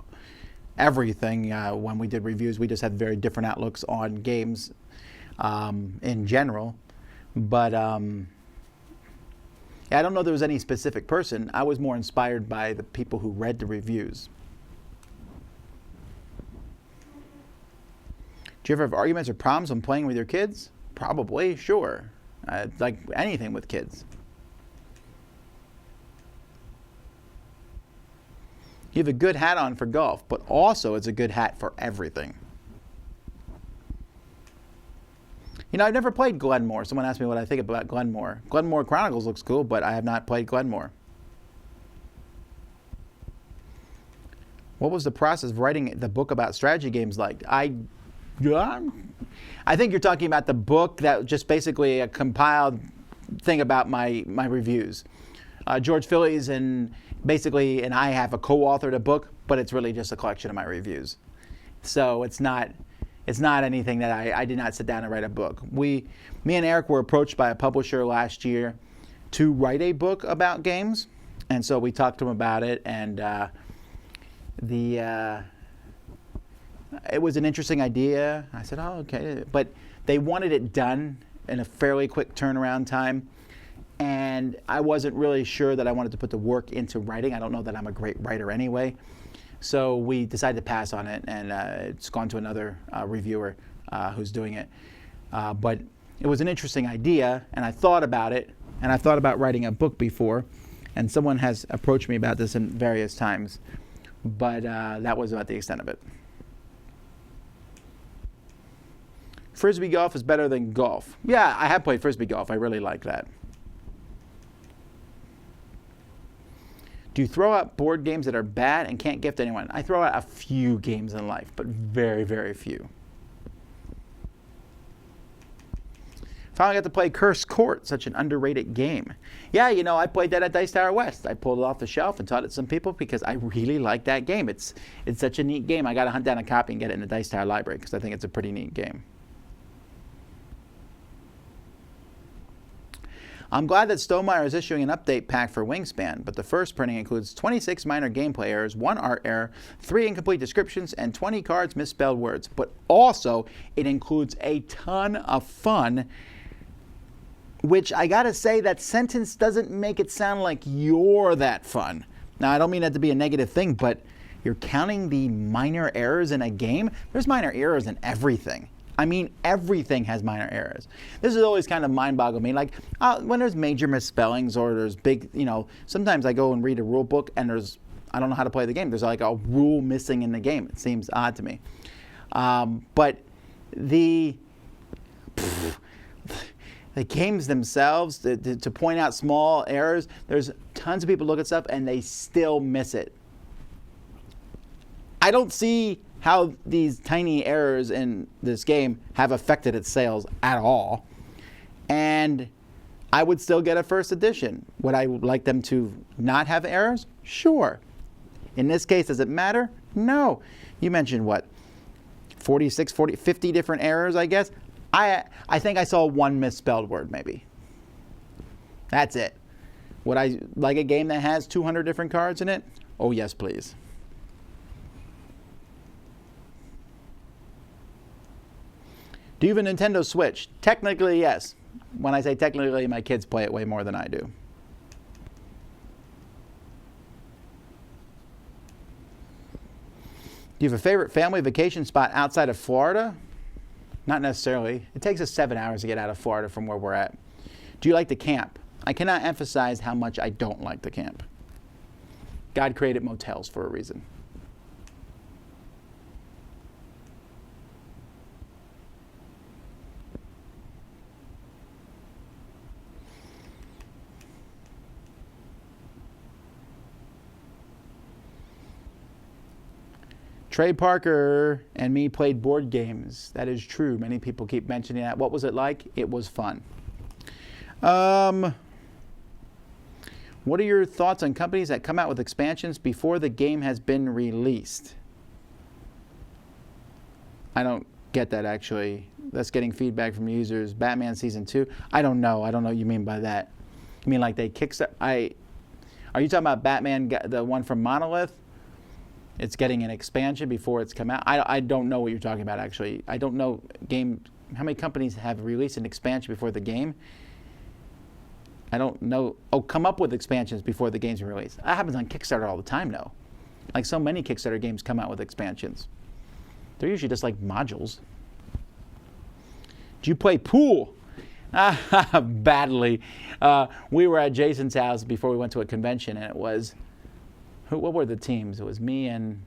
everything. When we did reviews, we just had very different outlooks on games. in general. But I don't know there was any specific person. I was more inspired by the people who read the reviews. Do you ever have arguments or problems when playing with your kids? Probably, sure. Like anything with kids. You have a good hat on for golf, but also it's a good hat for everything. You know, I've never played Glenmore. Someone asked me what I think about Glenmore. Glenmore Chronicles looks cool, but I have not played Glenmore. What was the process of writing the book about strategy games like? I think you're talking about the book that just basically a compiled thing about my reviews. George Phillies and I have a co-authored a book, but it's really just a collection of my reviews. So it's not anything that I did not sit down and write a book. Me and Eric were approached by a publisher last year to write a book about games, and so we talked to him about it, and it was an interesting idea. I said, oh, okay. But they wanted it done in a fairly quick turnaround time. And I wasn't really sure that I wanted to put the work into writing. I don't know that I'm a great writer anyway. So we decided to pass on it, and it's gone to another reviewer who's doing it. But it was an interesting idea, and I thought about it, and I thought about writing a book before. And someone has approached me about this in various times. But that was about the extent of it. Frisbee golf is better than golf. Yeah, I have played Frisbee golf. I really like that. Do you throw out board games that are bad and can't gift anyone? I throw out a few games in life, but very, very few. Finally got to play Cursed Court, such an underrated game. Yeah, you know, I played that at Dice Tower West. I pulled it off the shelf and taught it to some people because I really like that game. It's such a neat game. I got to hunt down a copy and get it in the Dice Tower library because I think it's a pretty neat game. I'm glad that Stonemaier is issuing an update pack for Wingspan, but the first printing includes 26 minor gameplay errors, 1 art error, 3 incomplete descriptions, and 20 cards misspelled words. But also, it includes a ton of fun, which I gotta say, that sentence doesn't make it sound like you're that fun. Now, I don't mean that to be a negative thing, but you're counting the minor errors in a game? There's minor errors in everything. I mean, everything has minor errors. This is always kind of mind-boggling me. Like, when there's major misspellings or there's big, you know, sometimes I go and read a rule book and I don't know how to play the game. There's like a rule missing in the game. It seems odd to me. But the games themselves, to point out small errors, there's tons of people look at stuff and they still miss it. I don't see how these tiny errors in this game have affected its sales at all. And I would still get a first edition. Would I like them to not have errors? Sure. In this case, does it matter? No. You mentioned what? 50 different errors, I guess? I think I saw 1 misspelled word, maybe. That's it. Would I like a game that has 200 different cards in it? Oh, yes, please. Do you have a Nintendo Switch? Technically, yes. When I say technically, my kids play it way more than I do. Do you have a favorite family vacation spot outside of Florida? Not necessarily. It takes us 7 hours to get out of Florida from where we're at. Do you like to camp? I cannot emphasize how much I don't like to camp. God created motels for a reason. Trey Parker and me played board games. That is true. Many people keep mentioning that. What was it like? It was fun. What are your thoughts on companies that come out with expansions before the game has been released? I don't get that, actually. That's getting feedback from users. Batman Season 2? I don't know. I don't know what you mean by that. You mean like they kickstart? Are you talking about Batman, the one from Monolith? It's getting an expansion before it's come out. I don't know what you're talking about, actually. I don't know game how many companies have released an expansion before the game? I don't know. Oh, come up with expansions before the game's been released. That happens on Kickstarter all the time, though. Like so many Kickstarter games come out with expansions. They're usually just like modules. Do you play pool? Badly. We were at Jason's house before we went to a convention, and it was, what were the teams? It was me and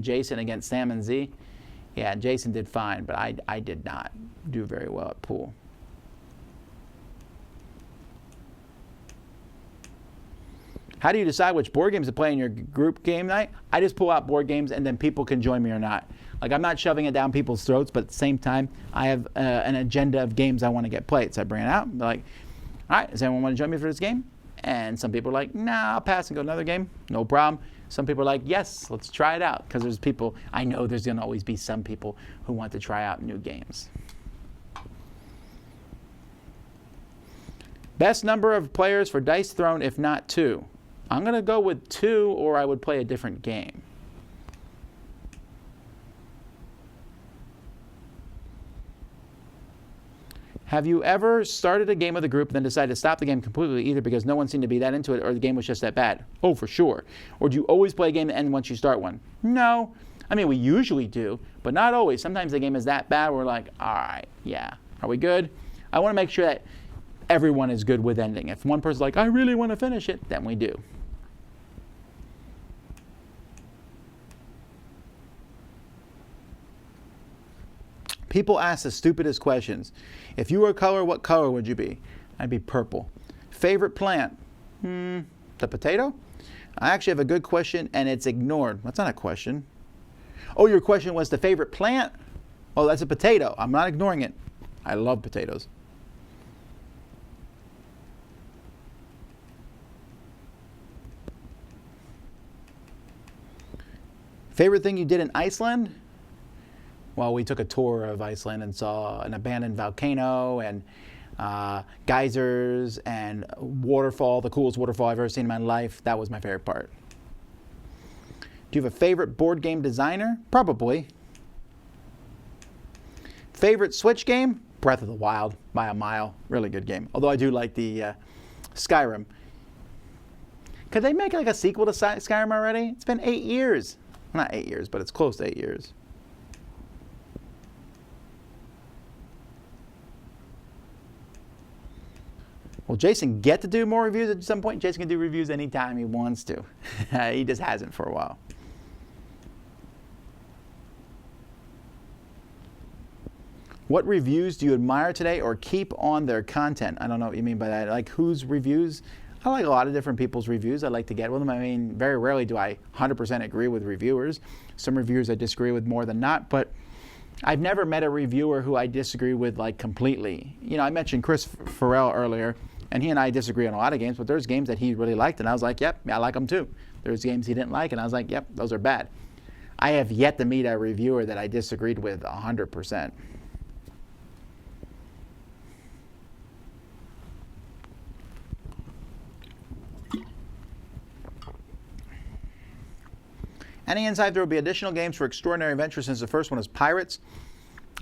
Jason against Sam and Z? Yeah, Jason did fine, but I did not do very well at pool. How do you decide which board games to play in your group game night? I just pull out board games, and then people can join me or not. Like, I'm not shoving it down people's throats, but at the same time, I have an agenda of games I want to get played. So I bring it out. They're like, all right, does anyone want to join me for this game? And some people are like, nah, I'll pass and go to another game. No problem. Some people are like, yes, let's try it out. Because there's people, I know there's going to always be some people who want to try out new games. Best number of players for Dice Throne, if not 2. I'm going to go with 2, or I would play a different game. Have you ever started a game with a group and then decided to stop the game completely, either because no one seemed to be that into it or the game was just that bad? Oh, for sure. Or do you always play a game and end once you start one? No. I mean, we usually do, but not always. Sometimes the game is that bad we're like, all right, yeah. Are we good? I want to make sure that everyone is good with ending. If one person's like, I really want to finish it, then we do. People ask the stupidest questions. If you were a color, what color would you be? I'd be purple. Favorite plant? The potato? I actually have a good question, and it's ignored. That's not a question. Oh, your question was the favorite plant? Oh, that's a potato. I'm not ignoring it. I love potatoes. Favorite thing you did in Iceland? Well, we took a tour of Iceland and saw an abandoned volcano and geysers and waterfall, the coolest waterfall I've ever seen in my life. That was my favorite part. Do you have a favorite board game designer? Probably. Favorite Switch game? Breath of the Wild by a mile. Really good game. Although I do like the Skyrim. Could they make like a sequel to Skyrim already? It's been 8 years. Not 8 years, but it's close to 8 years. Will Jason get to do more reviews at some point? Jason can do reviews anytime he wants to. He just hasn't for a while. What reviews do you admire today or keep on their content? I don't know what you mean by that. Like whose reviews? I like a lot of different people's reviews. I like to get with them. I mean, very rarely do I 100% agree with reviewers. Some reviewers I disagree with more than not, but I've never met a reviewer who I disagree with like completely. You know, I mentioned Chris Farrell earlier, and he and I disagree on a lot of games, but there's games that he really liked, and I was like, yep, I like them too. There's games he didn't like, and I was like, yep, those are bad. I have yet to meet a reviewer that I disagreed with 100%. Any insight there will be additional games for Extraordinary Adventure since the first one is Pirates?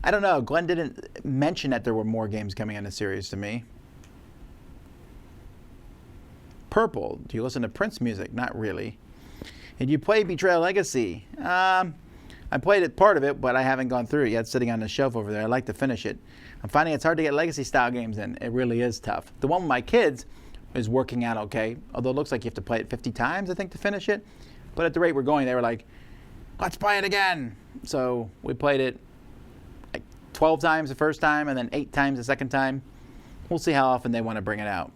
I don't know. Glenn didn't mention that there were more games coming in the series to me. Purple. Do you listen to Prince music? Not really. Did you play Betrayal Legacy? I played it, part of it, but I haven't gone through it yet. It's sitting on the shelf over there. I'd like to finish it. I'm finding it's hard to get Legacy-style games in. It really is tough. The one with my kids is working out okay, although it looks like you have to play it 50 times, I think, to finish it. But at the rate we're going, they were like, let's play it again. So we played it like 12 times the first time and then 8 times the second time. We'll see how often they want to bring it out.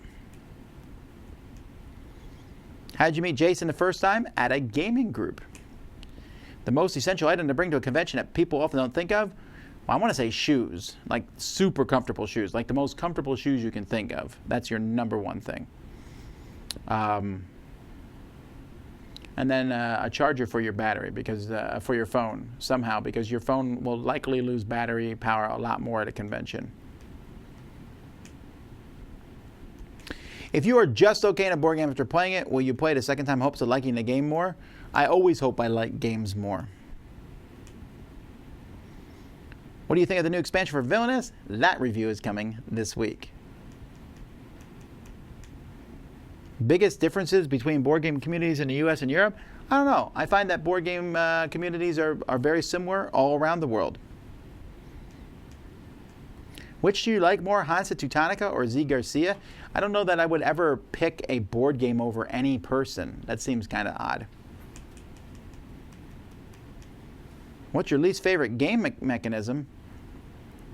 How'd you meet Jason the first time? At a gaming group. The most essential item to bring to a convention that people often don't think of? Well, I want to say shoes, like super comfortable shoes, like the most comfortable shoes you can think of. That's your number one thing. And then a charger for your battery, because for your phone somehow, because your phone will likely lose battery power a lot more at a convention. If you are just okay in a board game after playing it, will you play it a second time in hopes of liking the game more? I always hope I like games more. What do you think of the new expansion for Villainous? That review is coming this week. Biggest differences between board game communities in the US and Europe? I don't know. I find that board game communities are very similar all around the world. Which do you like more, Hansa Teutonica or Z Garcia? I don't know that I would ever pick a board game over any person. That seems kind of odd. What's your least favorite game mechanism?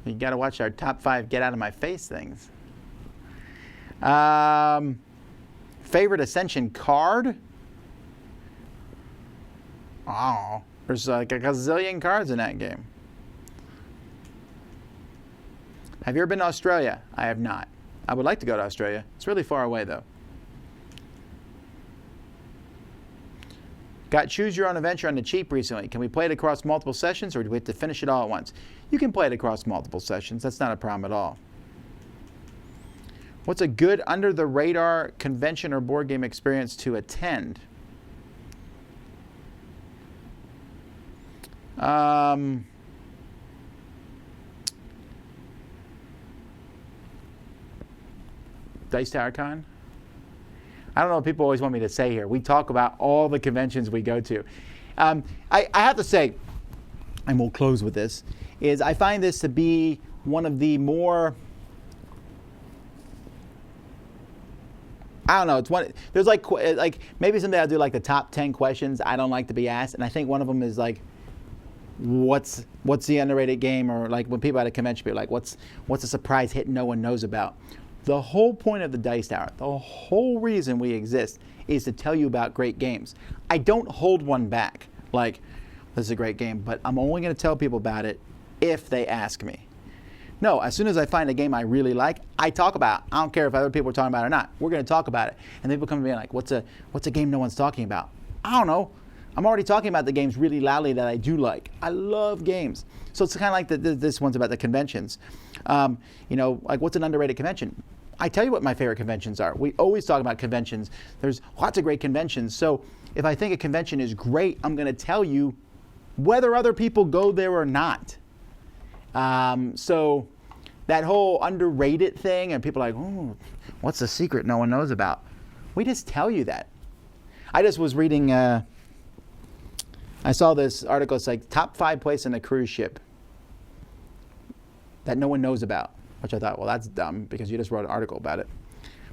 You got to watch our top 5 get out of my face things. Favorite Ascension card? Oh, there's like a gazillion cards in that game. Have you ever been to Australia? I have not. I would like to go to Australia. It's really far away, though. Got Choose Your Own Adventure on the cheap recently. Can we play it across multiple sessions, or do we have to finish it all at once? You can play it across multiple sessions. That's not a problem at all. What's a good under-the-radar convention or board game experience to attend? Dice Tower Con? I don't know what people always want me to say here. We talk about all the conventions we go to. I have to say, and we'll close with this, is I find this to be one of the more, I don't know, it's one, there's like maybe someday I'll do like the top 10 questions I don't like to be asked, and I think one of them is like, what's the underrated game, or like when people at a convention be like, what's a surprise hit no one knows about? The whole point of the Dice Tower, the whole reason we exist, is to tell you about great games. I don't hold one back, like, this is a great game, but I'm only going to tell people about it if they ask me. No, as soon as I find a game I really like, I talk about it. I don't care if other people are talking about it or not. We're going to talk about it. And people come to me like, what's a game no one's talking about? I don't know. I'm already talking about the games really loudly that I do like. I love games. So it's kind of like this one's about the conventions. You know, like, what's an underrated convention? I tell you what my favorite conventions are. We always talk about conventions. There's lots of great conventions. So if I think a convention is great, I'm going to tell you whether other people go there or not. So that whole underrated thing, and people are like, oh, what's the secret no one knows about? We just tell you that. I just was reading, I saw this article. It's like top 5 places in a cruise ship that no one knows about. Which I thought, well, that's dumb because you just wrote an article about it.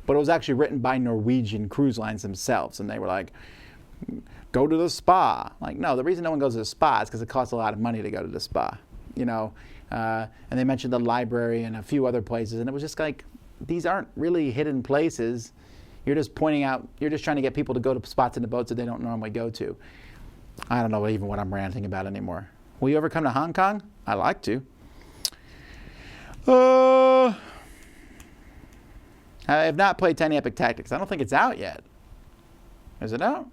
But it was actually written by Norwegian cruise lines themselves. And they were like, go to the spa. Like, no, the reason no one goes to the spa is because it costs a lot of money to go to the spa. You know, and they mentioned the library and a few other places. And it was just like, these aren't really hidden places. You're just pointing out, you're just trying to get people to go to spots in the boats that they don't normally go to. I don't know even what I'm ranting about anymore. Will you ever come to Hong Kong? I'd like to. I have not played Tiny Epic Tactics. I don't think it's out yet. Is it out?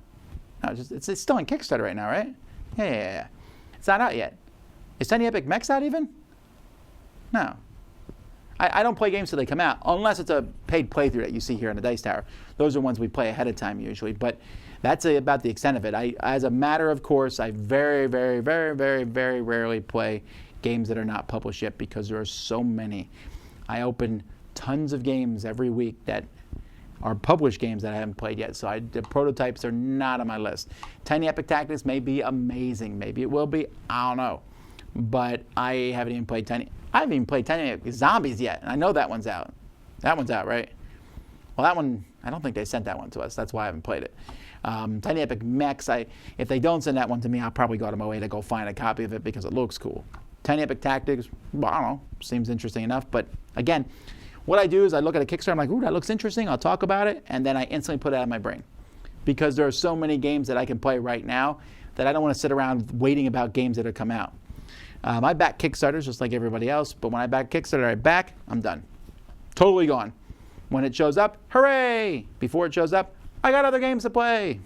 No, it's still on Kickstarter right now, right? Yeah. It's not out yet. Is Tiny Epic Mechs out even? No. I don't play games till they come out, unless it's a paid playthrough that you see here in the Dice Tower. Those are ones we play ahead of time usually, but that's about the extent of it. As a matter of course, I very, very, very, very, very rarely play games that are not published yet because there are so many. I open tons of games every week that are published games that I haven't played yet, so the prototypes are not on my list. Tiny Epic Tactics may be amazing. Maybe it will be. I don't know. But I haven't even played Tiny Epic Zombies yet, and I know that one's out. That one's out, right? Well, that one, I don't think they sent that one to us. That's why I haven't played it. Tiny Epic Mechs, if they don't send that one to me, I'll probably go out of my way to go find a copy of it because it looks cool. Tiny Epic Tactics, well, I don't know, seems interesting enough. But again, what I do is I look at a Kickstarter, I'm like, ooh, that looks interesting. I'll talk about it, and then I instantly put it out of my brain. Because there are so many games that I can play right now that I don't want to sit around waiting about games that have come out. I back Kickstarters just like everybody else, but when I back Kickstarter, I'm done. Totally gone. When it shows up, hooray! Before it shows up, I got other games to play.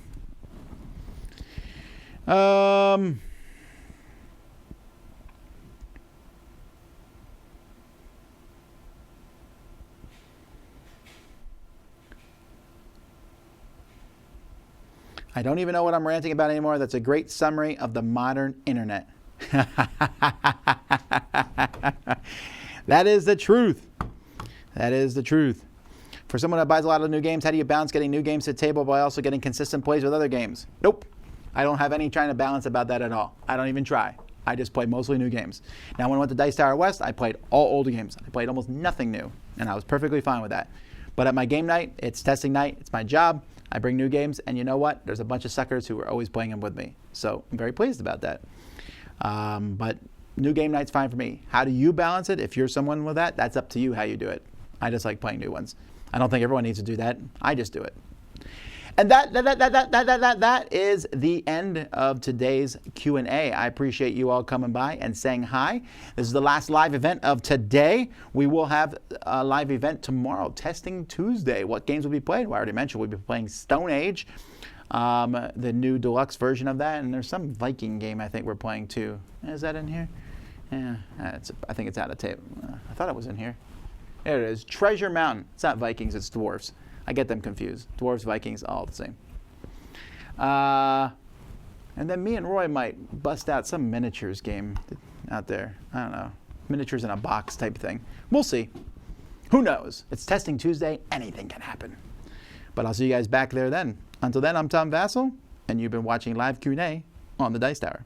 I don't even know what I'm ranting about anymore. That's a great summary of the modern internet. That is the truth. That is the truth. For someone that buys a lot of new games, how do you balance getting new games to the table by also getting consistent plays with other games? Nope. I don't have any trying to balance about that at all. I don't even try. I just play mostly new games. Now, when I went to Dice Tower West, I played all old games. I played almost nothing new, and I was perfectly fine with that. But at my game night, it's testing night. It's my job. I bring new games, and you know what? There's a bunch of suckers who are always playing them with me. So I'm very pleased about that. But new game night's fine for me. How do you balance it? If you're someone with that, that's up to you how you do it. I just like playing new ones. I don't think everyone needs to do that. I just do it. And that is the end of today's Q&A. I appreciate you all coming by and saying hi. This is the last live event of today. We will have a live event tomorrow, Testing Tuesday. What games will be played? Well, I already mentioned we'll be playing Stone Age, the new deluxe version of that. And there's some Viking game I think we're playing too. Is that in here? Yeah, I think it's out of tape. I thought it was in here. There it is. Treasure Mountain. It's not Vikings, it's dwarves. I get them confused. Dwarves, Vikings, all the same. And then me and Roy might bust out some miniatures game out there. I don't know. Miniatures in a box type thing. We'll see. Who knows? It's Testing Tuesday. Anything can happen. But I'll see you guys back there then. Until then, I'm Tom Vasel, and you've been watching Live Q&A on the Dice Tower.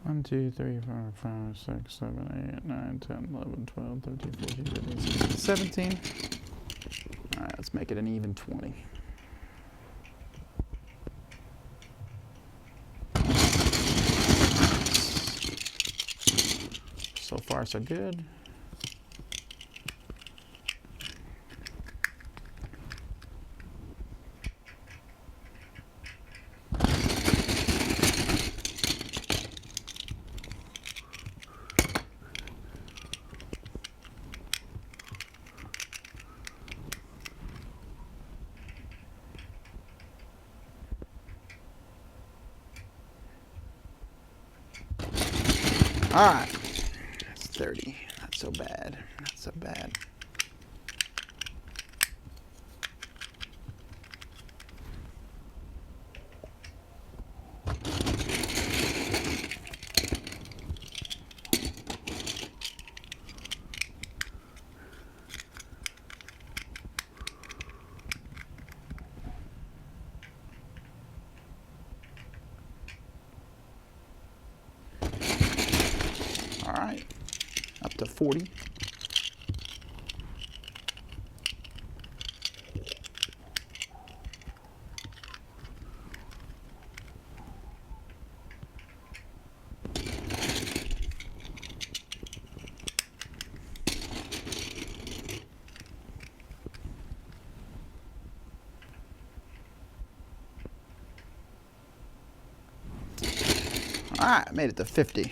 One, 2, 3, 4, 5, 6, 7, 8, 9, 10, 11, 12, 13, 14, 15, 16, 17. All right, let's make it an even 20. So far, so good. All right, that's 30. Not so bad. Not so bad. All right, up to 40. All right, made it to 50.